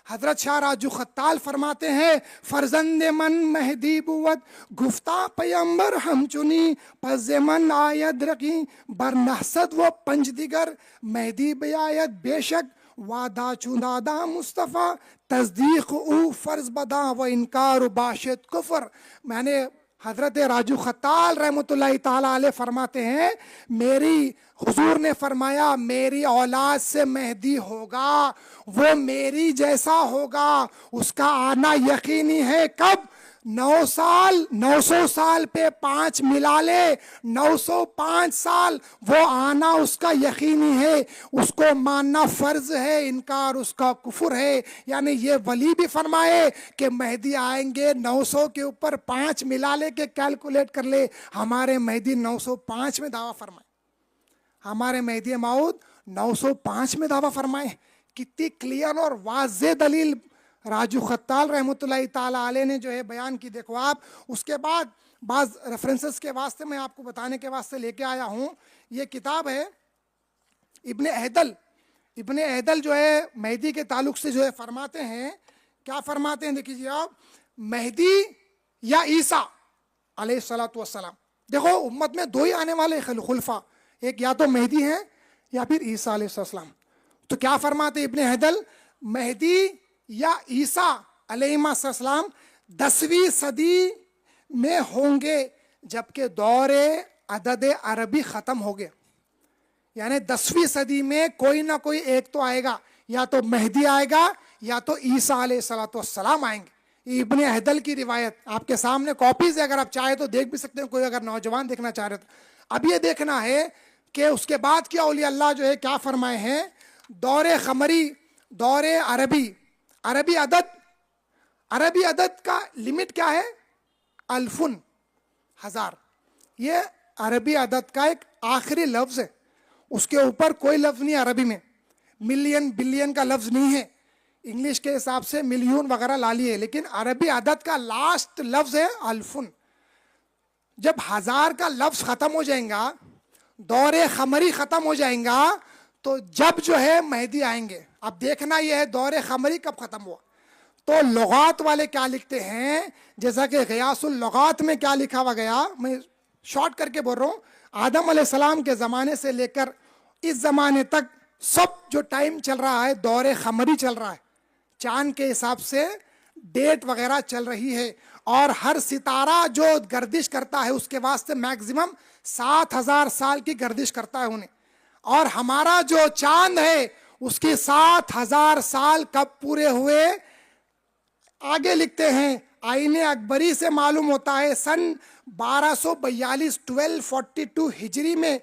حضرت شاہ راجو خطال فرماتے ہیں فرزند من مہدی بود گفتہ پیمبر ہم چنی، پس من آید رقی بر نحست و پنج دیگر، مہدی بیاید بے شک وعدہ چندادا مصطفیٰ، تصدیق او فرض بدا و انکار باشد کفر۔ میں نے حضرت راجو خطال رحمۃ اللہ تعالیٰ علیہ فرماتے ہیں میری حضور نے فرمایا میری اولاد سے مہدی ہوگا، وہ میری جیسا ہوگا، اس کا آنا یقینی ہے۔ کب؟ 900 سال پہ 5 ملا لے، 905 سال وہ آنا اس کا یقینی ہے، اس کو ماننا فرض ہے، انکار اس کا کفر ہے۔ یعنی یہ ولی بھی فرمائے کہ مہدی آئیں گے، 900 کے اوپر 5 ملا لے کے کیلکولیٹ کر لے، ہمارے مہدی 905 میں دعویٰ فرمائے، ہمارے مہدی موعود 905 میں دعویٰ فرمائے۔ کتنی کلیئر اور واضح دلیل راجو خطال رحمۃ اللہ تعالیٰ علیہ نے جو ہے بیان کی، دیکھو آپ۔ اس کے بعد بعض ریفرنسز کے واسطے میں آپ کو بتانے کے واسطے لے کے آیا ہوں، یہ کتاب ہے ابن اہدل۔ ابن اہدل جو ہے مہدی کے تعلق سے جو ہے فرماتے ہیں، کیا فرماتے ہیں دیکھیے آپ، مہدی یا عیسیٰ علیہ الصلوۃ والسلام، دیکھو امت میں 2 ہی آنے والے خلفاء، ایک یا تو مہدی ہیں یا پھر عیسیٰ علیہ السلام۔ تو کیا فرماتے ابن اہدل، مہدی یا عیسیٰ علیہ السلام 10ویں صدی میں ہوں گے، جبکہ دور عدد عربی ختم ہو گیا۔ یعنی 10ویں صدی میں کوئی نہ کوئی ایک تو آئے گا، یا تو مہدی آئے گا یا تو عیسیٰ علیہ السلام آئیں گے۔ یہ ابن اہدل کی روایت آپ کے سامنے کاپیز ہے، اگر آپ چاہیں تو دیکھ بھی سکتے ہیں، کوئی اگر نوجوان دیکھنا چاہ رہے تو۔ اب یہ دیکھنا ہے کہ اس کے بعد کیا اولیاء اللہ جو ہے کیا فرمائے ہیں، دور قمری، دور عربی عدد کا لمٹ کیا ہے، 1000 1000، یہ عربی عدد کا ایک آخری لفظ ہے، اس کے اوپر کوئی لفظ نہیں عربی میں، ملین بلین کا لفظ نہیں ہے، انگلش کے حساب سے ملیون وغیرہ لا لیے، لیکن عربی عدد کا لاسٹ لفظ ہے 1000۔ جب 1000 کا لفظ ختم ہو جائیں گا، دور قمری ختم ہو جائیں گا، تو جب جو ہے مہدی آئیں گے۔ اب دیکھنا یہ ہے دور قمری کب ختم ہوا، تو لغات والے کیا لکھتے ہیں، جیسا کہ غیاث اللغات میں کیا لکھا ہوا گیا، میں شارٹ کر کے بول رہا ہوں، آدم علیہ السلام کے زمانے سے لے کر اس زمانے تک سب جو ٹائم چل رہا ہے دور قمری چل رہا ہے، چاند کے حساب سے ڈیٹ وغیرہ چل رہی ہے، اور ہر ستارہ جو گردش کرتا ہے اس کے واسطے میکزیمم 7000 سال کی گردش کرتا ہے انہیں، اور ہمارا جو چاند ہے اس کی 7000 سال کب پورے ہوئے، آگے لکھتے ہیں آئین اکبری سے معلوم ہوتا ہے سن 1242 1242 ہجری میں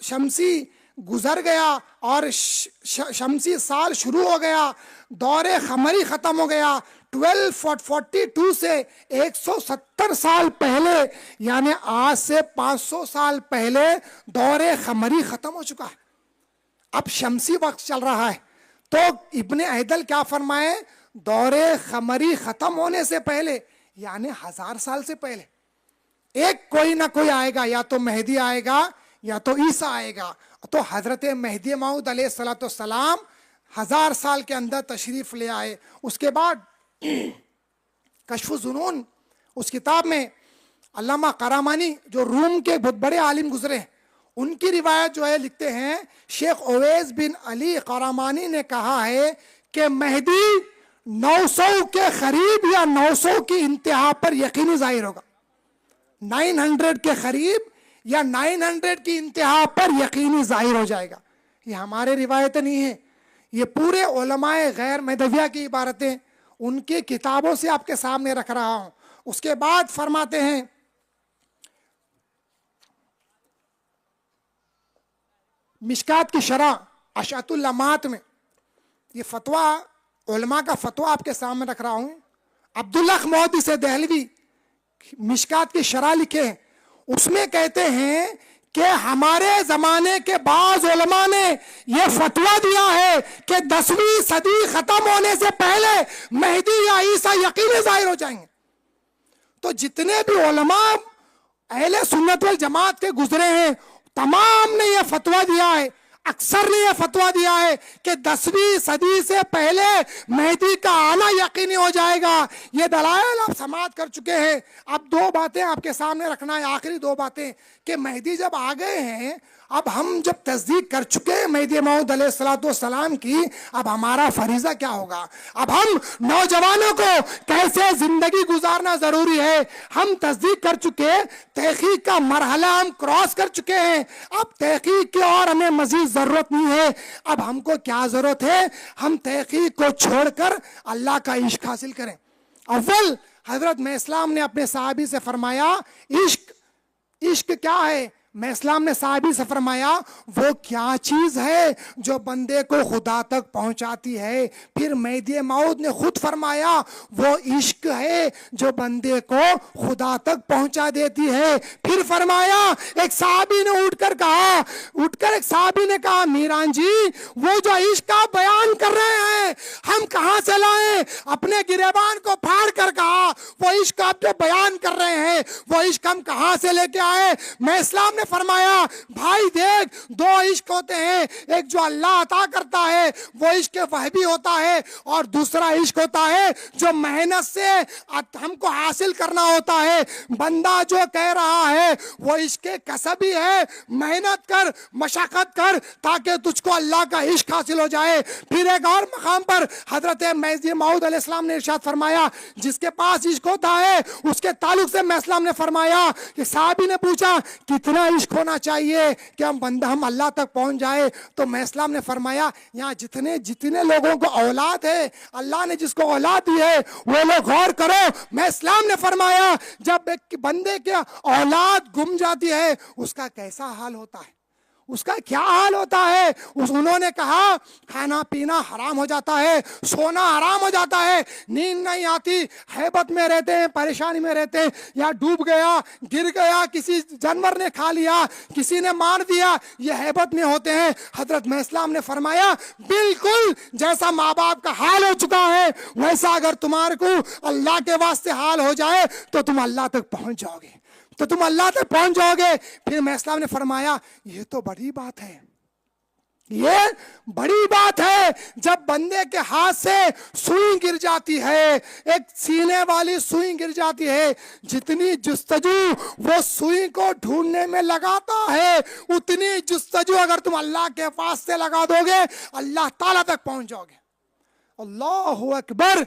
شمسی گزر گیا اور شمسی سال شروع ہو گیا، دور قمری ختم ہو گیا 1242 سے 170 سال پہلے، یعنی آج سے 500 سال پہلے دور قمری ختم ہو چکا ہے، اب شمسی وقت چل رہا ہے۔ تو ابن اہدل کیا فرمائے، دور قمری ختم ہونے سے پہلے یعنی 1000 سال سے پہلے ایک کوئی نہ کوئی آئے گا، یا تو مہدی آئے گا یا تو عیسیٰ آئے گا۔ تو حضرت مہدی موعود علیہ السلام 1000 سال کے اندر تشریف لے آئے۔ اس کے بعد کشف الظنون اس کتاب میں علامہ قرامانی جو روم کے بہت بڑے عالم گزرے ہیں، ان کی روایت جو ہے لکھتے ہیں شیخ اویس بن علی قرامانی نے کہا ہے کہ مہدی 900 کے قریب یا 900 کی انتہا پر یقینی ظاہر ہوگا، 900 کے قریب یا 900 کی انتہا پر یقینی ظاہر ہو جائے گا۔ یہ ہمارے روایتیں نہیں ہیں، یہ پورے علماء غیر مہدویہ کی عبارتیں ان کی کتابوں سے آپ کے سامنے رکھ رہا ہوں۔ اس کے بعد فرماتے ہیں مشکات کی شرح اشعۃ اللمات میں، یہ فتویٰ علماء کا فتویٰ آپ کے سامنے رکھ رہا ہوں، عبداللہ محدث دہلوی مشکات کی شرح لکھے ہیں، اس میں کہتے ہیں کہ ہمارے زمانے کے بعض علماء نے یہ فتویٰ دیا ہے کہ 10ویں صدی ختم ہونے سے پہلے مہدی یا عیسیٰ یقینی ظاہر ہو جائیں گے۔ تو جتنے بھی علماء اہل سنت والجماعت کے گزرے ہیں تمام نے یہ فتویٰ دیا ہے، اکثر نے یہ فتویٰ دیا ہے کہ 10ویں صدی سے پہلے مہدی کا آنا یقینی ہو جائے گا۔ یہ دلائل آپ سماعت کر چکے ہیں۔ اب 2 باتیں آپ کے سامنے رکھنا ہے، آخری 2 باتیں کہ مہدی جب آ گئے ہیں، اب ہم جب تصدیق کر چکے ہیں مہدی موعود علیہ السلام کی، اب ہمارا فریضہ کیا ہوگا؟ اب ہم نوجوانوں کو کیسے زندگی گزارنا ضروری ہے؟ ہم تصدیق کر چکے، تحقیق کا مرحلہ ہم کراس کر چکے ہیں، اب تحقیق کی اور ہمیں مزید ضرورت نہیں ہے۔ اب ہم کو کیا ضرورت ہے؟ ہم تحقیق کو چھوڑ کر اللہ کا عشق حاصل کریں۔ اول حضرت میں اسلام نے اپنے صحابی سے فرمایا عشق کیا ہے؟ میں اسلام نے صحابی سے فرمایا وہ کیا چیز ہے جو بندے کو خدا تک پہنچاتی ہے؟ پھر مہدی موعود نے خود فرمایا وہ عشق ہے جو بندے کو خدا تک پہنچا دیتی ہے۔ پھر فرمایا ایک صحابی نے اٹھ کر ایک صحابی نے کہا میران جی وہ جو عشق کا بیان کر رہے ہیں ہم کہاں سے لائیں؟ اپنے گریبان کو پھاڑ کر کہا وہ عشق آپ جو بیان کر رہے ہیں وہ عشق ہم کہاں سے لے کے آئے؟ میں اسلام نے فرمایا بھائی دیکھ 2 عشق ہوتے ہیں، ایک جو اللہ عطا کرتا ہے وہ عشق وہبی ہوتا ہے، اور دوسرا عشق ہوتا ہے جو محنت سے ہم کو حاصل کرنا ہوتا ہے۔ بندہ جو کہہ رہا ہے وہ عشق کسبی ہے، محنت کر، مشقت کر تاکہ تجھ کو اللہ کا عشق حاصل ہو جائے۔ پھر ایک اور مقام پر حضرت مہدی موعود علیہ السلام نے ارشاد فرمایا جس کے پاس عشق ہوتا ہے اس کے تعلق سے میں اسلام نے فرمایا کہ صحابی نے پوچھا کتنا عشق ہونا چاہیے کہ ہم اللہ تک پہنچ جائے؟ تو میں اسلام نے فرمایا یہاں جتنے لوگوں کو اولاد ہے اللہ نے جس کو اولاد دی ہے وہ لوگ غور کرو۔ میں اسلام نے فرمایا جب ایک بندے کے اولاد گم جاتی ہے اس کا کیسا حال ہوتا ہے، اس کا کیا حال ہوتا ہے؟ انہوں نے کہا کھانا پینا حرام ہو جاتا ہے، سونا حرام ہو جاتا ہے، نیند نہیں آتی، ہیبت میں رہتے ہیں، پریشانی میں رہتے ہیں، یا ڈوب گیا، گر گیا، کسی جانور نے کھا لیا، کسی نے مار دیا، یہ ہیبت میں ہوتے ہیں۔ حضرت میں اسلام نے فرمایا بالکل جیسا ماں باپ کا حال ہو چکا ہے ویسا اگر تمہارے کو اللہ کے واسطے حال ہو جائے تو تم اللہ تک پہنچ جاؤ گے، تو تم اللہ تک پہنچ جاؤ گے۔ پھر میں اسلام نے فرمایا یہ تو بڑی بات ہے، یہ بڑی بات ہے جب بندے کے ہاتھ سے سوئی گر جاتی ہے، ایک سینے والی سوئی گر جاتی ہے، جتنی جستجو وہ سوئی کو ڈھونڈنے میں لگاتا ہے اتنی جستجو اگر تم اللہ کے واسطے لگا دو گے اللہ تعالیٰ تک پہنچ جاؤ گے۔ اللہ اکبر،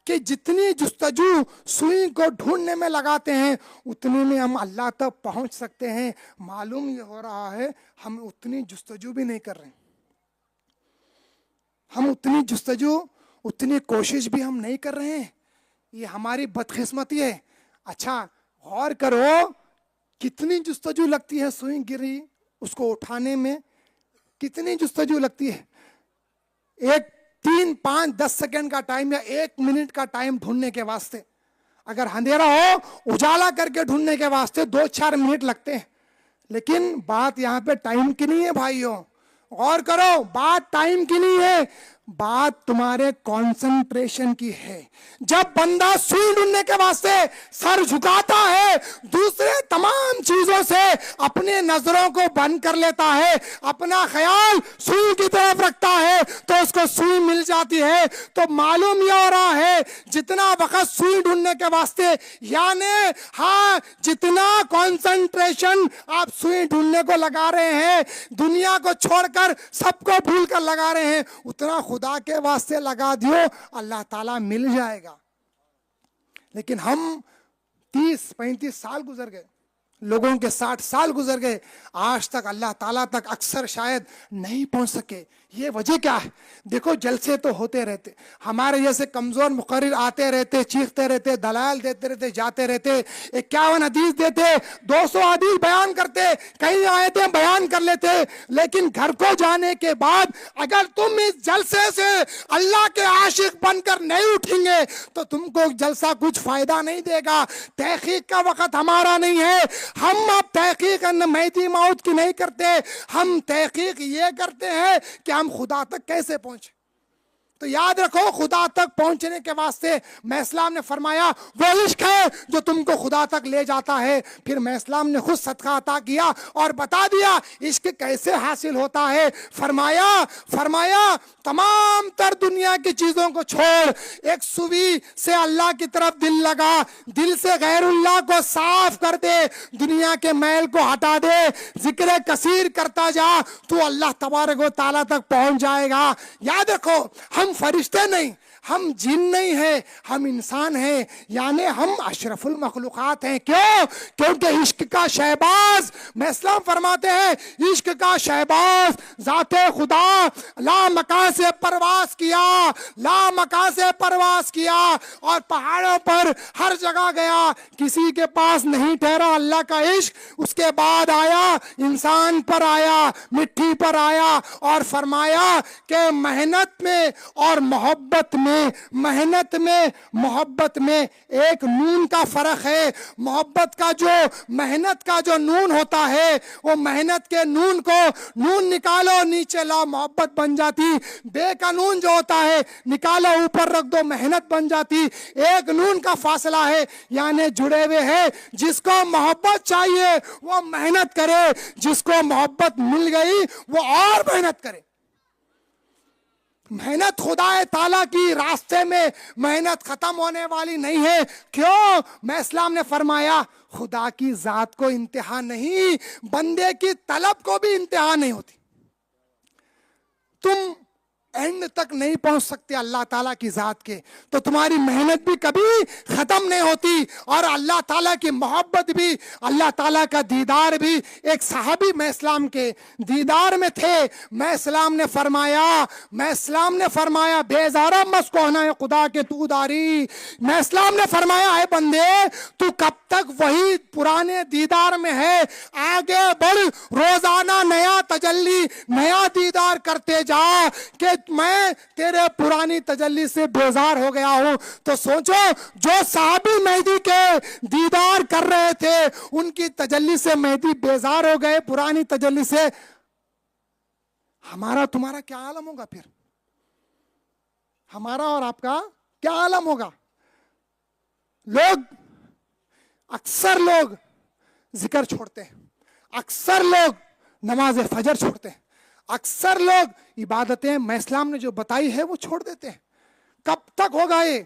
کہ جتنی جستجو سوئی کو ڈھونڈنے میں لگاتے ہیں اتنے میں ہم اللہ تک پہنچ سکتے ہیں۔ معلوم یہ ہو رہا ہے ہم اتنی جستجو بھی نہیں کر رہے ہیں، ہم اتنی جستجو اتنی کوشش بھی ہم نہیں کر رہے ہیں، یہ ہماری بدقسمتی ہے۔ اچھا غور کرو کتنی جستجو لگتی ہے سوئی گری اس کو اٹھانے میں، کتنی جستجو لگتی ہے؟ ایک 3 5 10 سیکنڈ کا ٹائم یا 1 منٹ کا ٹائم ڈھونڈنے کے واسطے، اگر اندھیرا ہو اجالا کر کے ڈھونڈنے کے واسطے 2 4 منٹ لگتے ہیں، لیکن بات یہاں پہ ٹائم کی نہیں ہے بھائیوں، غور کرو بات ٹائم کی نہیں ہے، بات تمہارے کانسنٹریشن کی ہے. جب بندہ سوئی ڈھونڈنے کے واسطے سر جھکاتا ہے, دوسرے تمام چیزوں سے اپنے نظروں کو بند کر لیتا ہے, اپنا خیال سوئی کی طرف رکھتا ہے تو اس کو سوئی مل جاتی ہے. تو معلوم یہ ہو رہا ہے جتنا وقت سوئی ڈھونڈنے کے واسطے, یعنی ہاں جتنا کانسنٹریشن آپ سوئی ڈھونڈنے کو لگا رہے ہیں, دنیا کو چھوڑ کر سب کو بھول کر لگا رہے ہیں, اتنا خدا کے واسطے لگا دیو, اللہ تعالیٰ مل جائے گا. لیکن ہم 30-35 سال گزر گئے, لوگوں کے 60 سال گزر گئے, آج تک اللہ تعالیٰ تک اکثر شاید نہیں پہنچ سکے. یہ وجہ کیا ہے؟ دیکھو جلسے تو ہوتے رہتے, ہمارے جیسے کمزور مقرر آتے رہتے, چیختے رہتے, دلائل دیتے رہتے, جاتے رہتے, 51 حدیث دیتے, 200 حدیث بیان کرتے, کہیں آیتیں بیان کر لیتے, لیکن گھر کو جانے کے بعد اگر تم اس جلسے سے اللہ کے عاشق بن کر نہیں اٹھیں گے تو تم کو جلسہ کچھ فائدہ نہیں دے گا. تحقیق کا وقت ہمارا نہیں ہے, ہم اب تحقیق مہدی موت کی نہیں کرتے, ہم تحقیق یہ کرتے ہیں کہ ہم خدا تک کیسے پہنچے. تو یاد رکھو خدا تک پہنچنے کے واسطے میں اسلام نے فرمایا وہ عشق ہے جو تم کو خدا تک لے جاتا ہے. پھر میں اسلام نے خود صدقہ عطا کیا اور بتا دیا عشق کیسے حاصل ہوتا ہے. فرمایا تمام تر دنیا کی چیزوں کو چھوڑ, ایک سوئی سے اللہ کی طرف دل لگا, دل سے غیر اللہ کو صاف کر دے, دنیا کے میل کو ہٹا دے, ذکر کثیر کرتا جا, تو اللہ تبارک و تعالیٰ تک پہنچ جائے گا. یاد رکھو ہم فرشتے نہیں, ہم جن نہیں ہیں, ہم انسان ہیں, یعنی ہم اشرف المخلوقات ہیں. کیوں؟ کیونکہ عشق کا شہباز, میں اسلام فرماتے ہیں عشق کا شہباز ذات خدا لا مکان سے پرواز کیا, اور پہاڑوں پر ہر جگہ گیا, کسی کے پاس نہیں ٹھہرا اللہ کا عشق. اس کے بعد آیا انسان پر, آیا مٹی پر آیا, اور فرمایا کہ محنت میں اور محبت میں ایک نون کا فرق ہے. محنت کا جو نون ہوتا ہے, وہ محنت کے نون کو نون نکالو نیچے لاؤ محبت بن جاتی, بے کا نون جو ہوتا ہے نکالو اوپر رکھ دو محنت بن جاتی. ایک نون کا فاصلہ ہے, یعنی جڑے ہوئے ہیں. جس کو محبت چاہیے وہ محنت کرے, جس کو محبت مل گئی وہ اور محنت کرے. محنت خدا تعالیٰ کی راستے میں محنت ختم ہونے والی نہیں ہے. کیوں؟ میں اسلام نے فرمایا خدا کی ذات کو انتہا نہیں, بندے کی طلب کو بھی انتہا نہیں ہوتی. تم اینڈ تک نہیں پہنچ سکتے اللہ تعالیٰ کی ذات کے, تو تمہاری محنت بھی کبھی ختم نہیں ہوتی, اور اللہ تعالیٰ کی محبت بھی, اللہ تعالیٰ کا دیدار بھی. ایک صحابی میں اسلام کے دیدار میں تھے, میں اسلام نے فرمایا بیزارہ مس کوہنا ہے خدا کے تو داری. میں اسلام نے فرمایا اے بندے تو کب تک وہی پرانے دیدار میں ہے, آگے بڑھ, روزانہ نیا تجلی نیا دیدار کرتے جا, کہ میں تیرے پرانی تجلی سے بیزار ہو گیا ہوں. تو سوچو جو صحابی مہدی کے دیدار کر رہے تھے ان کی تجلی سے مہدی بیزار ہو گئے, پرانی تجلی سے. ہمارا تمہارا کیا عالم ہوگا پھر؟ ہمارا اور آپ کا کیا عالم ہوگا؟ اکثر لوگ ذکر چھوڑتے ہیں, اکثر لوگ نماز فجر چھوڑتے ہیں, اکثر لوگ عبادتیں میں اسلام نے جو بتائی ہے وہ چھوڑ دیتے ہیں. کب تک ہوگا یہ؟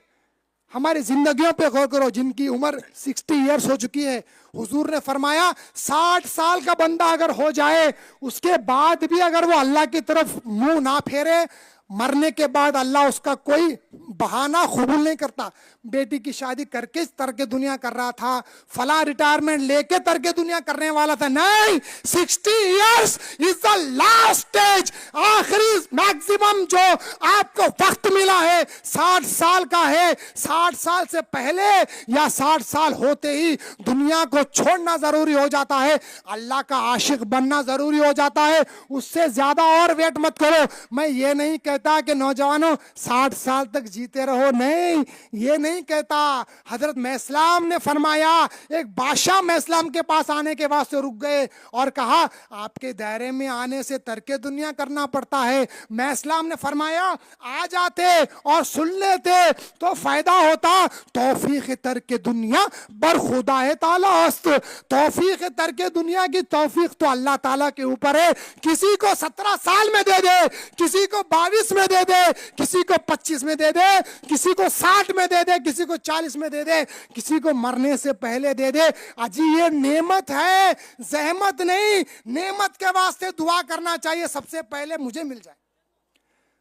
ہماری زندگیوں پہ غور کرو. جن کی عمر 60 ایئرس ہو چکی ہے, حضور نے فرمایا 60 سال کا بندہ اگر ہو جائے, اس کے بعد بھی اگر وہ اللہ کی طرف منہ نہ پھیرے, مرنے کے بعد اللہ اس کا کوئی بہانہ قبول نہیں کرتا. بیٹی کی شادی کر کے ترک دنیا کر رہا تھا, فلاں ریٹائرمنٹ لے کے ترک دنیا کرنے والا تھا, نہیں, 60 years is the last stage, آخری میکسیمم جو آپ کو وقت ملا ہے 60 سال کا ہے. 60 سال سے پہلے یا 60 سال ہوتے ہی دنیا کو چھوڑنا ضروری ہو جاتا ہے, اللہ کا عاشق بننا ضروری ہو جاتا ہے. اس سے زیادہ اور ویٹ مت کرو. میں یہ نہیں کہتا کہتا کہ نوجوانوں 60 سال تک جیتے رہو، نہیں، یہ نہیں کہتا۔ حضرت میں اسلام نے فرمایا، ایک بادشاہ میں اسلام کے پاس آنے کے واسطے رک گئے اور کہا آپ کے دائرے میں آنے سے ترک دنیا کرنا پڑتا ہے۔ میں اسلام نے فرمایا آ جاتے اور سن لیتے تو فائدہ ہوتا۔ توفیق ترک دنیا بر خدا تعالی است، توفیق ترک دنیا کی توفیق تو اللہ تعالیٰ کے اوپر ہے۔ کسی کو 17 سال میں دے دے، کسی کو 22 میں دے دے، کسی کو 25 میں دے دے، کسی کو 60 میں دے دے، کسی کو 40 میں دے دے، کسی کو مرنے سے پہلے دے دے۔ اجی یہ نعمت ہے، زحمت نہیں۔ نعمت کے واسطے دعا کرنا چاہیے سب سے پہلے مجھے مل جائے،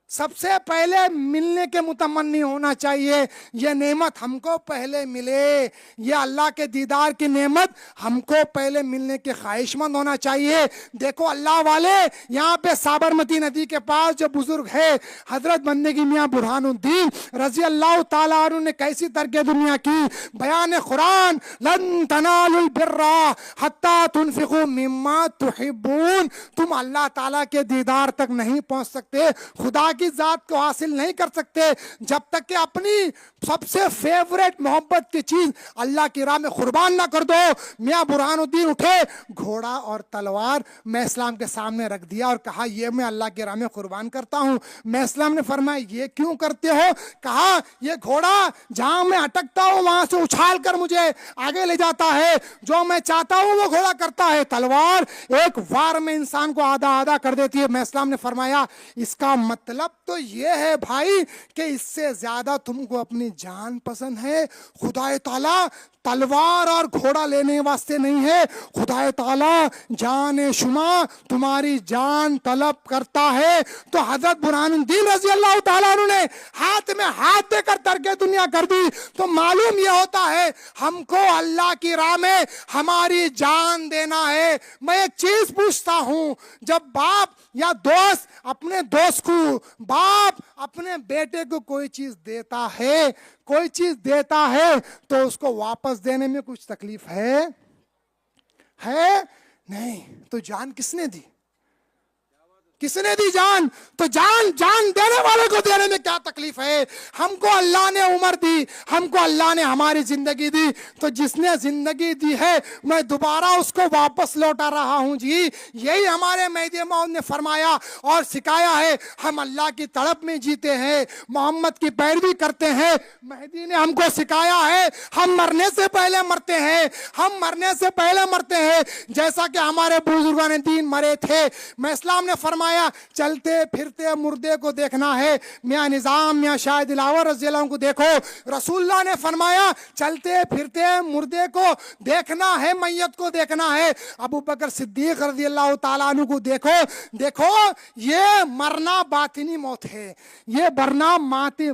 سب سے پہلے ملنے کے متمنی ہونا چاہیے۔ یہ نعمت ہم کو پہلے ملے، یہ اللہ کے دیدار کی نعمت ہم کو پہلے ملنے کے خواہش مند ہونا چاہیے۔ دیکھو اللہ والے، یہاں پہ سابرمتی ندی کے پاس جو بزرگ ہے حضرت بندگی میاں برہان الدین رضی اللہ تعالیٰ عنہ نے کیسی ترک دنیا کی۔ بیان قرآن، لن تنالوا البر حتی تنفقوا مما تحبون، تم اللہ تعالیٰ کے دیدار تک نہیں پہنچ سکتے، خدا کی ذات کو حاصل نہیں کر سکتے جب تک کہ اپنی سب سے فیورٹ محبت کی چیز اللہ کی راہ میں قربان نہ کر دو۔ میاں برہان الدین اٹھے، گھوڑا اور تلوار میں اسلام کے سامنے رکھ دیا اور کہا یہ میں اللہ کی راہ میں قربان کرتا ہوں۔ میں اسلام نے فرمایا یہ کیوں کرتے ہو؟ کہا یہ گھوڑا جہاں میں اٹکتا ہوں وہاں سے اچھال کر مجھے آگے لے جاتا ہے، جو میں چاہتا ہوں وہ گھوڑا کرتا ہے۔ تلوار ایک وار میں انسان کو آدھا آدھا کر دیتی ہے۔ میں اسلام نے فرمایا اس کا مطلب تو یہ ہے بھائی کہ اس سے زیادہ تم کو اپنی جان پسند ہے۔ خدا تعالیٰ تلوار اور گھوڑا لینے واسطے نہیں ہے، خدا تعالیٰ جان شما تمہاری جان طلب کرتا ہے۔ تو حضرت برہان الدین رضی اللہ تعالیٰ عنہ نے ہاتھ میں ہاتھ دے کر ترک دنیا کر دی۔ تو معلوم یہ ہوتا ہے ہم کو اللہ کی راہ میں ہماری جان دینا ہے۔ میں ایک چیز پوچھتا ہوں، جب باپ یا دوست اپنے دوست کو، باپ اپنے بیٹے کو کوئی چیز دیتا ہے، کوئی چیز دیتا ہے تو اس کو واپس دینے میں کچھ تکلیف ہے نہیں؟ تو جان کس نے دی؟ کس نے دی جان؟ تو جان دینے والے کو دینے میں کیا تکلیف ہے؟ ہم کو اللہ نے عمر دی، ہم کو اللہ نے ہماری زندگی دی، تو جس نے زندگی دی ہے میں دوبارہ اس کو واپس لوٹا رہا ہوں۔ جی یہی ہمارے مہدی موعود نے فرمایا اور سکھایا ہے۔ ہم اللہ کی طرف میں جیتے ہیں، محمد کی پیروی کرتے ہیں۔ مہدی نے ہم کو سکھایا ہے ہم مرنے سے پہلے مرتے ہیں، ہم مرنے سے پہلے مرتے ہیں، جیسا کہ ہمارے بزرگان دین مرے تھے۔ میں اسلام نے فرمایا چلتے پھرتے مردے کو دیکھنا ہے۔ میاں نظام میاں شاہ دلاور رضی اللہ عنہ کو دیکھو، رسول اللہ نے فرمایا چلتے پھرتے مردے کو دیکھنا ہے، میت کو دیکھنا ہے۔ ابو بکر صدیق رضی اللہ تعالیٰ عنہ کو دیکھو، یہ مرنا باطنی موت ہے، یہ مرنا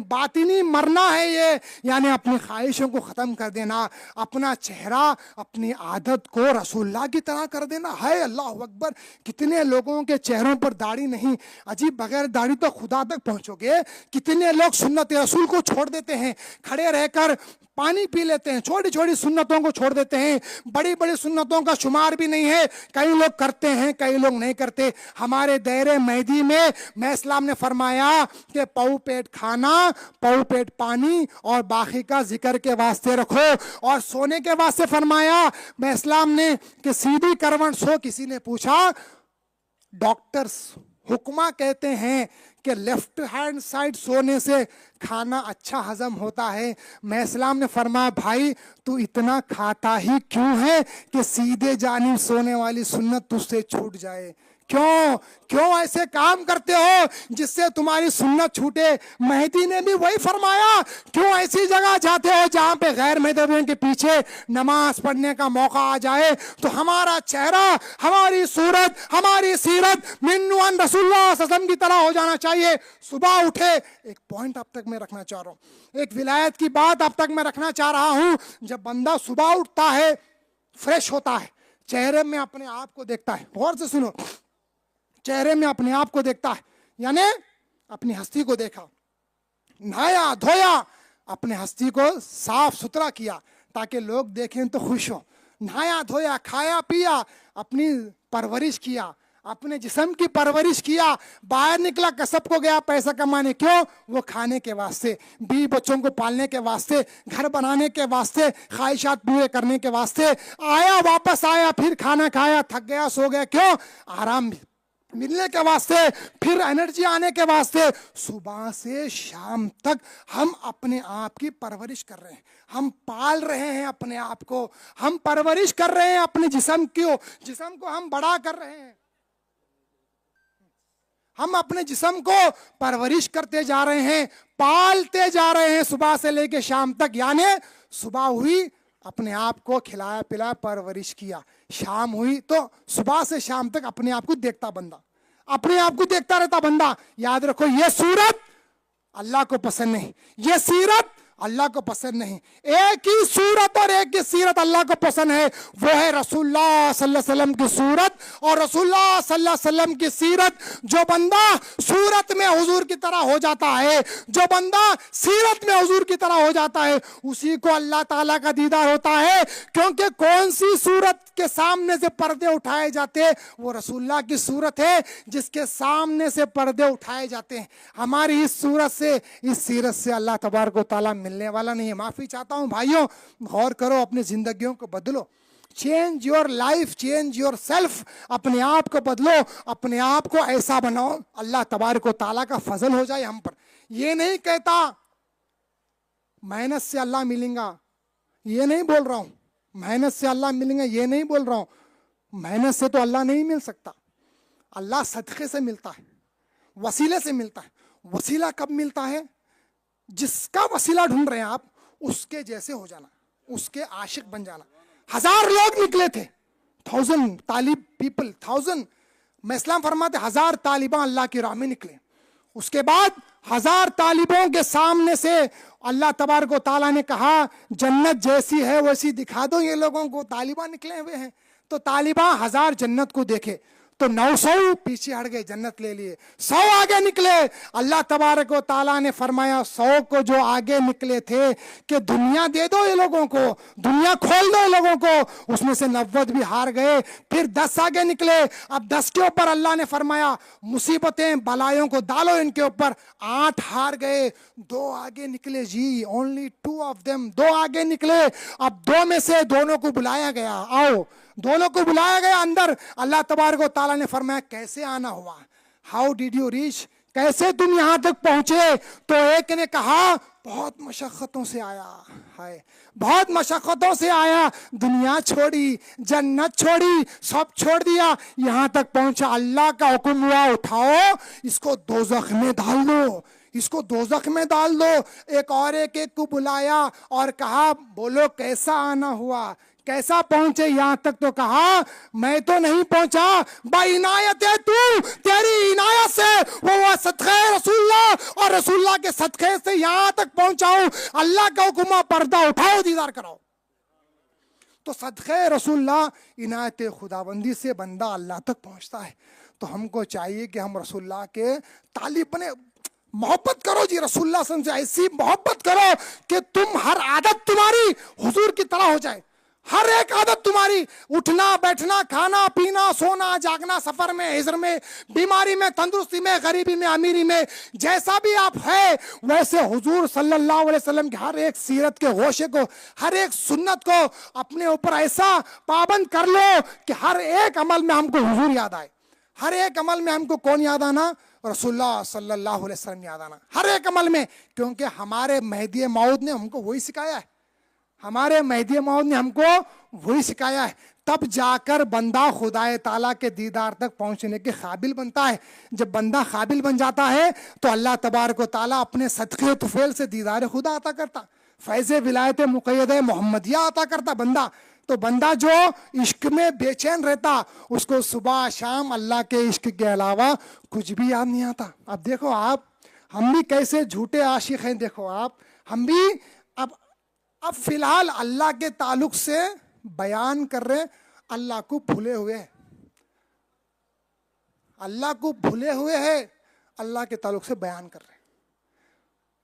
باطنی مرنا ہے، یہ یعنی اپنی خواہشوں کو ختم کر دینا، اپنا چہرہ اپنی عادت کو رسول اللہ کی طرح کر دینا ہے۔ اللہ اکبر! کتنے لوگوں کے چہروں پر داڑھی نہیں، عجیب بغیر داڑھی تو خدا تک پہنچو گے۔ کتنے لوگ سنت رسول کو چھوڑ دیتے ہیں، کھڑے رہ کر پانی پی لیتے ہیں، چھوٹی چھوٹی سنتوں کو چھوڑ دیتے ہیں، بڑی بڑی سنتوں کا شمار بھی نہیں ہے، کئی لوگ کرتے ہیں کئی لوگ نہیں کرتے۔ ہمارے دائرے مہدی میں اسلام نے فرمایا کہ پاؤ پیٹ کھانا، پاؤ پیٹ پانی اور باقی کا ذکر کے واسطے رکھو، اور سونے کے واسطے فرمایا میں اسلام نے کہ سیدھی کروٹ سو۔ کسی نے پوچھا ڈاکٹرز حکمہ کہتے ہیں کہ لیفٹ ہینڈ سائڈ سونے سے کھانا اچھا ہضم ہوتا ہے۔ میں اسلام نے فرمایا بھائی تو اتنا کھاتا ہی کیوں ہے کہ سیدھے جانب سونے والی سنت تجھ سے چھوٹ جائے؟ کیوں ایسے کام کرتے ہو جس سے تمہاری سنت چھوٹے؟ مہدی نے بھی وہی فرمایا، کیوں ایسی جگہ جاتے ہو جہاں پہ غیر مہدیوں کے پیچھے نماز پڑھنے کا موقع آ جائے تو ہمارا چہرہ، ہماری صورت، ہماری سیرت من رسول اللہ صلی اللہ علیہ وسلم کی طرح ہو جانا چاہیے۔ صبح اٹھے، ایک پوائنٹ اب تک میں رکھنا چاہ رہا ہوں، ایک ولایت کی بات اب تک میں رکھنا چاہ رہا ہوں۔ جب بندہ صبح اٹھتا ہے، فریش ہوتا ہے، چہرے میں اپنے آپ کو دیکھتا ہے، غور سے سنو، چہرے میں اپنے آپ کو دیکھتا ہے، یعنی اپنی ہستی کو دیکھا، نہایا دھویا، اپنے ہستی کو صاف ستھرا کیا تاکہ لوگ دیکھیں تو خوش ہوں، نہایا دھویا، کھایا پیا، اپنی پرورش کیا، اپنے جسم کی پرورش کیا, باہر نکلا کسب کو گیا پیسہ کمانے, کیوں؟ وہ کھانے کے واسطے, بیوی بچوں کو پالنے کے واسطے, گھر بنانے کے واسطے, خواہشات پورے کرنے کے واسطے آیا, واپس آیا, پھر کھانا کھایا, تھک گیا, سو گیا, کیوں؟ آرام ملنے کے واسطے, پھر انرجی آنے کے واسطے. صبح سے شام تک ہم اپنے آپ کی پرورش کر رہے ہیں, ہم پال رہے ہیں اپنے آپ کو, ہم پرورش کر رہے ہیں اپنے جسم کو ہم بڑا کر رہے ہیں, ہم اپنے جسم کو پرورش کرتے جا رہے ہیں, پالتے جا رہے ہیں صبح سے لے کے شام تک. یعنی صبح ہوئی اپنے آپ کو کھلایا پلایا پرورش کیا, شام ہوئی تو صبح سے شام تک اپنے آپ کو دیکھتا بندہ, اپنے آپ کو دیکھتا رہتا بندہ. یاد رکھو یہ صورت اللہ کو پسند نہیں, یہ سیرت اللہ کو پسند نہیں. ایک ہی صورت اور ایک ہی سیرت اللہ کو پسند ہے, وہ ہے رسول اللہ صلی اللہ علیہ وسلم کی صورت اور رسول اللہ صلی اللہ علیہ وسلم کی سیرت. جو بندہ صورت میں حضور کی طرح ہو جاتا ہے, جو بندہ سیرت میں حضور کی طرح ہو جاتا ہے, اسی کو اللہ تعالیٰ کا دیدار ہوتا ہے. کیونکہ کون سی صورت کے سامنے سے پردے اٹھائے جاتے ہیں؟ وہ رسول اللہ کی صورت ہے جس کے سامنے سے پردے اٹھائے جاتے ہیں. ہماری اس صورت سے, اس سیرت سے اللہ تبارک و تعالیٰ ملنے والا نہیں ہے. معافی چاہتا ہوں بھائیوں, غور کرو, اپنی زندگیوں کو بدلو. Change your life, change your self. اپنے آپ کو بدلو, اپنے آپ کو ایسا بناؤ اللہ تبارک و تعالیٰ کا فضل ہو جائے ہم پر. یہ نہیں کہتا محنت سے اللہ ملیں گا, یہ نہیں بول رہا ہوں. محنت سے اللہ ملیں گا یہ نہیں بول رہا ہوں. محنت سے تو اللہ نہیں مل سکتا, اللہ صدقے سے ملتا ہے, وسیلے سے ملتا ہے. وسیلہ کب ملتا ہے؟ جس کا وسیلہ ڈھونڈ رہے ہیں آپ, اس کے جیسے ہو جانا, اس کے عاشق بن جانا. 1000 لوگ نکلے تھے, 1000 طالب پیپل, 1000. میں اسلام فرماتے 1000 طالبان اللہ کی راہ میں نکلے. اس کے بعد 1000 طالبوں کے سامنے سے اللہ تبارک و تعالیٰ نے کہا جنت جیسی ہے ویسی دکھا دو یہ لوگوں کو. طالبان نکلے ہوئے ہیں تو طالبان 1000 جنت کو دیکھے تو 900 پیچھے ہٹ گئے, جنت لے لیے. 100 آگے نکلے. اللہ تبارک و تعالیٰ نے فرمایا 100 کو جو آگے نکلے تھے کہ دنیا دے دو یہ لوگوں کو, دنیا کھول دو یہ لوگوں کو. اس میں سے 90 بھی ہار گئے. پھر 10 آگے نکلے. اب 10 کے اوپر اللہ نے فرمایا مصیبتیں بلایوں کو ڈالو ان کے اوپر. 8 ہار گئے. 2 آگے نکلے جی, only 2 of them, 2 آگے نکلے. اب 2 میں سے دونوں کو بلایا گیا, آؤ. دونوں کو بلایا گیا اندر. اللہ تبارک و تعالیٰ نے فرمایا کیسے آنا ہوا, ہاؤ ڈیڈ یو ریچ, کیسے تم یہاں تک پہنچے؟ تو ایک نے کہا بہت مشقتوں سے آیا ہے, بہت مشقتوں سے آیا, دنیا چھوڑی, جنت چھوڑی, سب چھوڑ دیا, یہاں تک پہنچا. اللہ کا حکم ہوا اٹھاؤ اس کو دوزخ میں ڈال دو, اس کو دوزخ میں ڈال دو. ایک کو بلایا اور کہا بولو کیسا آنا ہوا, کیسا پہنچے یہاں تک؟ تو کہا میں تو نہیں پہنچا, بعنایت ہے تو, تیری عنایت سے وہ صدقے رسول اللہ اور رسول اللہ کے صدقے سے یہاں تک پہنچاؤں. اللہ کا حکم, پردہ اٹھاؤ دیدار کراؤ. تو صدقے رسول اللہ عنایت خداوندی سے بندہ اللہ تک پہنچتا ہے. تو ہم کو چاہیے کہ ہم رسول اللہ کے طالب بنے. محبت کرو جی رسول اللہ صلی اللہ علیہ وسلم سے, ایسی محبت کرو کہ تم ہر عادت تمہاری حضور کی طرح ہو جائے. ہر ایک عادت تمہاری, اٹھنا بیٹھنا, کھانا پینا, سونا جاگنا, سفر میں ہجر میں, بیماری میں تندرستی میں, غریبی میں امیری میں, جیسا بھی آپ ہے ویسے حضور صلی اللہ علیہ وسلم کی ہر ایک سیرت کے گوشے کو, ہر ایک سنت کو اپنے اوپر ایسا پابند کر لو کہ ہر ایک عمل میں ہم کو حضور یاد آئے. ہر ایک عمل میں ہم کو کون یاد آنا؟ رسول اللہ صلی اللہ علیہ وسلم یاد آنا, ہر ایک عمل میں. کیونکہ ہمارے مہدی موعود نے ہم کو وہی سکھایا ہے, ہمارے مہدی موعود نے ہم کو وہی سکھایا ہے. تب جا کر بندہ خدائے تعالیٰ کے دیدار تک پہنچنے کے قابل بنتا ہے. جب بندہ قابل بن جاتا ہے تو اللہ تبارک و تعالیٰ اپنے صدقے طفیل سے دیدار خدا عطا کرتا, فیض ولایت مقیدہ محمدیہ عطا کرتا بندہ. تو بندہ جو عشق میں بے چین رہتا اس کو صبح شام اللہ کے عشق کے علاوہ کچھ بھی یاد نہیں آتا. اب دیکھو آپ, ہم بھی کیسے جھوٹے عاشق ہیں. دیکھو آپ, ہم بھی اب فی الحال اللہ کے تعلق سے بیان کر رہے, اللہ کو بھولے ہوئے, اللہ کو بھولے ہوئے ہیں, اللہ کے تعلق سے بیان کر رہے.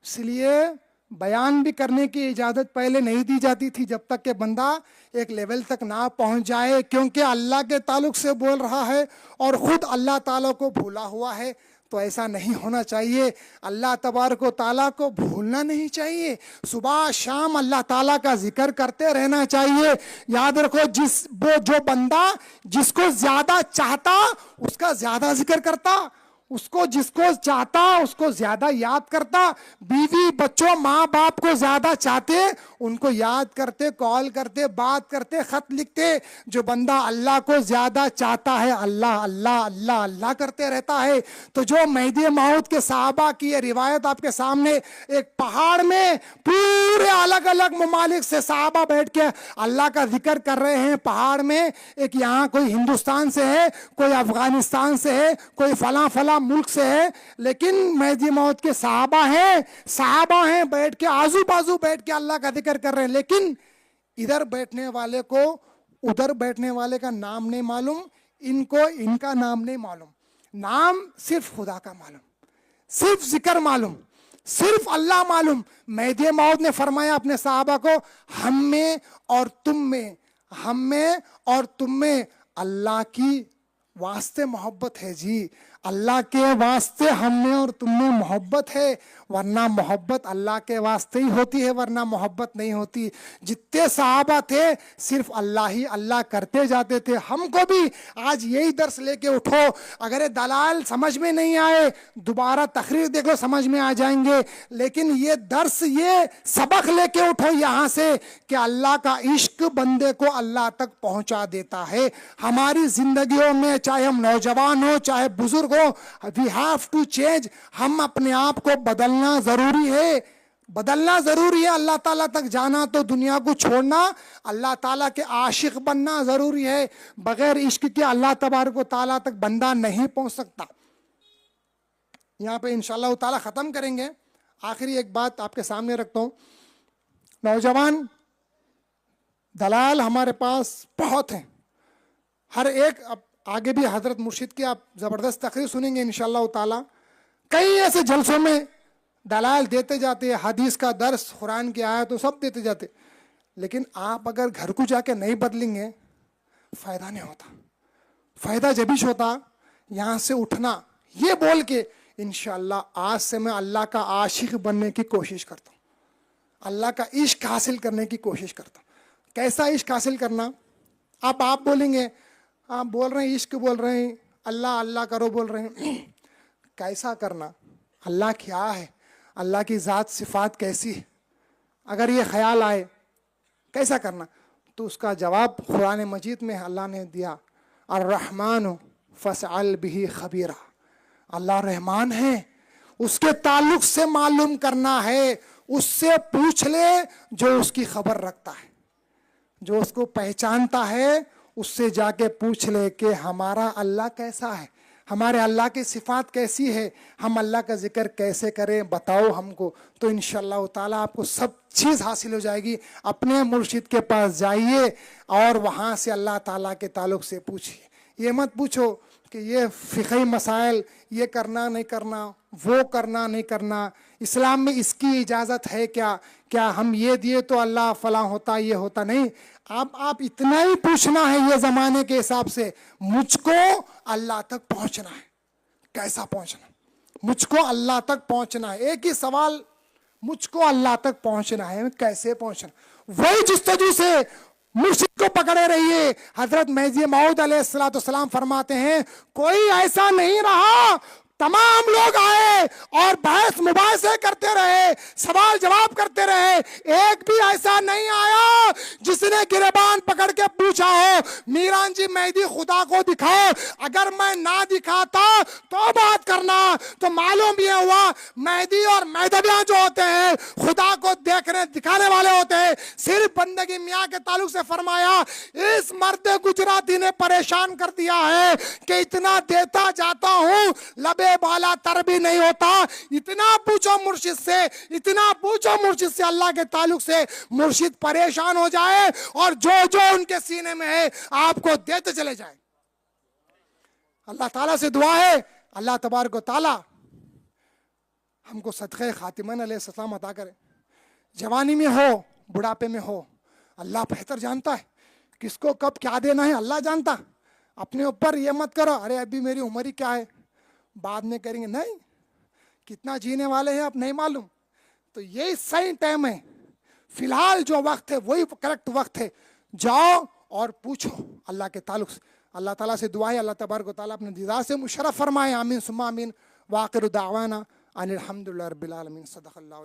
اس لیے بیان بھی کرنے کی اجازت پہلے نہیں دی جاتی تھی جب تک کہ بندہ ایک لیول تک نہ پہنچ جائے، کیونکہ اللہ کے تعلق سے بول رہا ہے اور خود اللہ تعالیٰ کو بھولا ہوا ہے۔ تو ایسا نہیں ہونا چاہیے، اللہ تبارک و تعالیٰ کو بھولنا نہیں چاہیے، صبح شام اللہ تعالیٰ کا ذکر کرتے رہنا چاہیے۔ یاد رکھو، جو بندہ جس کو زیادہ چاہتا اس کا زیادہ ذکر کرتا، جس کو چاہتا اس کو زیادہ یاد کرتا، بیوی بچوں ماں باپ کو زیادہ چاہتے ان کو یاد کرتے، کال کرتے، بات کرتے، خط لکھتے۔ جو بندہ اللہ کو زیادہ چاہتا ہے اللہ اللہ اللہ اللہ کرتے رہتا ہے۔ تو جو مہدی موعود کے صحابہ کی یہ روایت آپ کے سامنے، ایک پہاڑ میں پورے الگ الگ ممالک سے صحابہ بیٹھ کے اللہ کا ذکر کر رہے ہیں پہاڑ میں، ایک یہاں کوئی ہندوستان سے ہے، کوئی افغانستان سے ہے، کوئی فلاں فلاں ملک سے ہے، لیکن مہدی موعود کے صحابہ ہیں بیٹھ کے آزو بازو بیٹھ کے اللہ کا ذکر کر رہے ہیں، لیکن ادھر بیٹھنے والے کو ادھر بیٹھنے والے کا نام نہیں معلوم، ان کو ان کا نام نہیں معلوم، نام صرف خدا کا معلوم، صرف ذکر معلوم، صرف اللہ معلوم۔ مہدی موعود نے فرمایا اپنے صحابہ کو، ہم میں اور تم میں اللہ کی واسطے محبت ہے جی، اللہ کے واسطے ہم میں اور تم میں محبت ہے، ورنہ محبت اللہ کے واسطے ہی ہوتی ہے، ورنہ محبت نہیں ہوتی۔ جتنے صحابہ تھے صرف اللہ ہی اللہ کرتے جاتے تھے۔ ہم کو بھی آج یہی درس لے کے اٹھو، اگر یہ دلائل سمجھ میں نہیں آئے دوبارہ تقریر دیکھ لو، سمجھ میں آ جائیں گے، لیکن یہ درس، یہ سبق لے کے اٹھو یہاں سے کہ اللہ کا عشق بندے کو اللہ تک پہنچا دیتا ہے۔ ہماری زندگیوں میں چاہے ہم نوجوان ہو چاہے بزرگ ہو، we have to change، ہم اپنے آپ کو بدلنا ضروری ہے، اللہ تعالیٰ تک جانا تو دنیا کو چھوڑنا، اللہ تعالیٰ کے عاشق بننا ضروری ہے۔ بغیر عشق کے اللہ تبارک و تعالیٰ تک بندہ نہیں پہنچ سکتا۔ یہاں پہ انشاءاللہ تعالیٰ ختم کریں گے۔ آخری ایک بات آپ کے سامنے رکھتا ہوں، نوجوان، دلائل ہمارے پاس بہت ہیں، ہر ایک آگے بھی حضرت مرشد کی آپ زبردست تقریر سنیں گے انشاءاللہ تعالیٰ، کئی ایسے جلسوں میں دلائل دیتے جاتے ہیں، حدیث کا درس، قرآن کی آیت تو سب دیتے جاتے، لیکن آپ اگر گھر کو جا کے نہیں بدلیں گے فائدہ نہیں ہوتا۔ فائدہ جبیش ہوتا یہاں سے اٹھنا یہ بول کے انشاءاللہ آج سے میں اللہ کا عاشق بننے کی کوشش کرتا ہوں، اللہ کا عشق حاصل کرنے کی کوشش کرتا ہوں۔ کیسا عشق حاصل کرنا؟ آپ بولیں گے، آپ بول رہے ہیں عشق بول رہے ہیں، اللہ اللہ کرو بول رہے ہیں، کیسا کرنا؟ اللہ کیا ہے؟ اللہ کی ذات صفات کیسی ہے؟ اگر یہ خیال آئے کیسا کرنا؟ تو اس کا جواب قرآن مجید میں اللہ نے دیا، الرحمن فاسأل بہ خبیرا، اللہ رحمان ہے، اس کے تعلق سے معلوم کرنا ہے، اس سے پوچھ لے جو اس کی خبر رکھتا ہے، جو اس کو پہچانتا ہے، اس سے جا کے پوچھ لے کہ ہمارا اللہ کیسا ہے، ہمارے اللہ کی صفات کیسی ہے، ہم اللہ کا ذکر کیسے کریں، بتاؤ ہم کو، تو انشاءاللہ تعالیٰ آپ کو سب چیز حاصل ہو جائے گی۔ اپنے مرشد کے پاس جائیے اور وہاں سے اللہ تعالیٰ کے تعلق سے پوچھیے، یہ مت پوچھو کہ یہ فقہی مسائل، یہ کرنا نہیں کرنا، وہ کرنا نہیں کرنا، اسلام میں اس کی اجازت ہے کیا ہم یہ دیے تو اللہ فلاں ہوتا، یہ ہوتا نہیں۔ آپ اتنا ہی پوچھنا ہے یہ زمانے کے حساب سے، مجھ کو اللہ تک پہنچنا ہے، کیسا پہنچنا؟ مجھ کو اللہ تک پہنچنا ہے، ایک ہی سوال، مجھ کو اللہ تک پہنچنا ہے، کیسے پہنچنا؟ وہی جستجو سے مرشد کو پکڑے رہیے۔ حضرت مہدی موعود علیہ السلام فرماتے ہیں، کوئی ایسا نہیں رہا، تمام لوگ آئے اور بحث مباحثے کرتے رہے، سوال جواب کرتے رہے، ایک بھی ایسا نہیں آیا جس نے گریبان پکڑ کے پوچھا ہو میران جی مہدی خدا کو دکھاؤ، اگر میں نہ دکھاتا تو بات کرنا۔ تو معلوم یہ ہوا مہدی اور مہدویاں جو ہوتے ہیں خدا کو دیکھنے دکھانے والے ہوتے ہیں۔ صرف بندگی میاں کے تعلق سے فرمایا، اس مرد گجراتی نے پریشان کر دیا ہے کہ اتنا دیتا جاتا ہوں لبے بالا تر بھی نہیں ہوتا، اتنا پوچھو مرشد سے، اتنا پوچھو مرشد سے، اللہ کے تعلق سے مرشد پریشان ہو جائے اور جو ان کے سینے میں ہے آپ کو دیتے چلے جائے۔ اللہ تعالیٰ سے دعا ہے اللہ تبارک و تعالیٰ ہم کو صدقہ خاتمہ علیہ السلام عطا کرے۔ جوانی میں ہو بڑھاپے میں ہو، اللہ بہتر جانتا ہے کس کو کب کیا دینا ہے، اللہ جانتا. اپنے اوپر یہ مت کرو ارے ابھی میری عمر ہی کیا ہے بعد میں کریں گے، نہیں، کتنا جینے والے ہیں اب نہیں معلوم. تو یہی صحیح ٹائم ہے، فی الحال جو وقت ہے وہی کریکٹ وقت ہے. جاؤ اور پوچھو اللہ کے تعلق سے. اللہ تعالیٰ سے دعا ہے اللہ تبارک و تعالیٰ اپنے دیدار سے مشرف فرمائے. آمین ثم آمین. وآخر دعوانا ان الحمد للہ رب العالمین. صدق اللہ.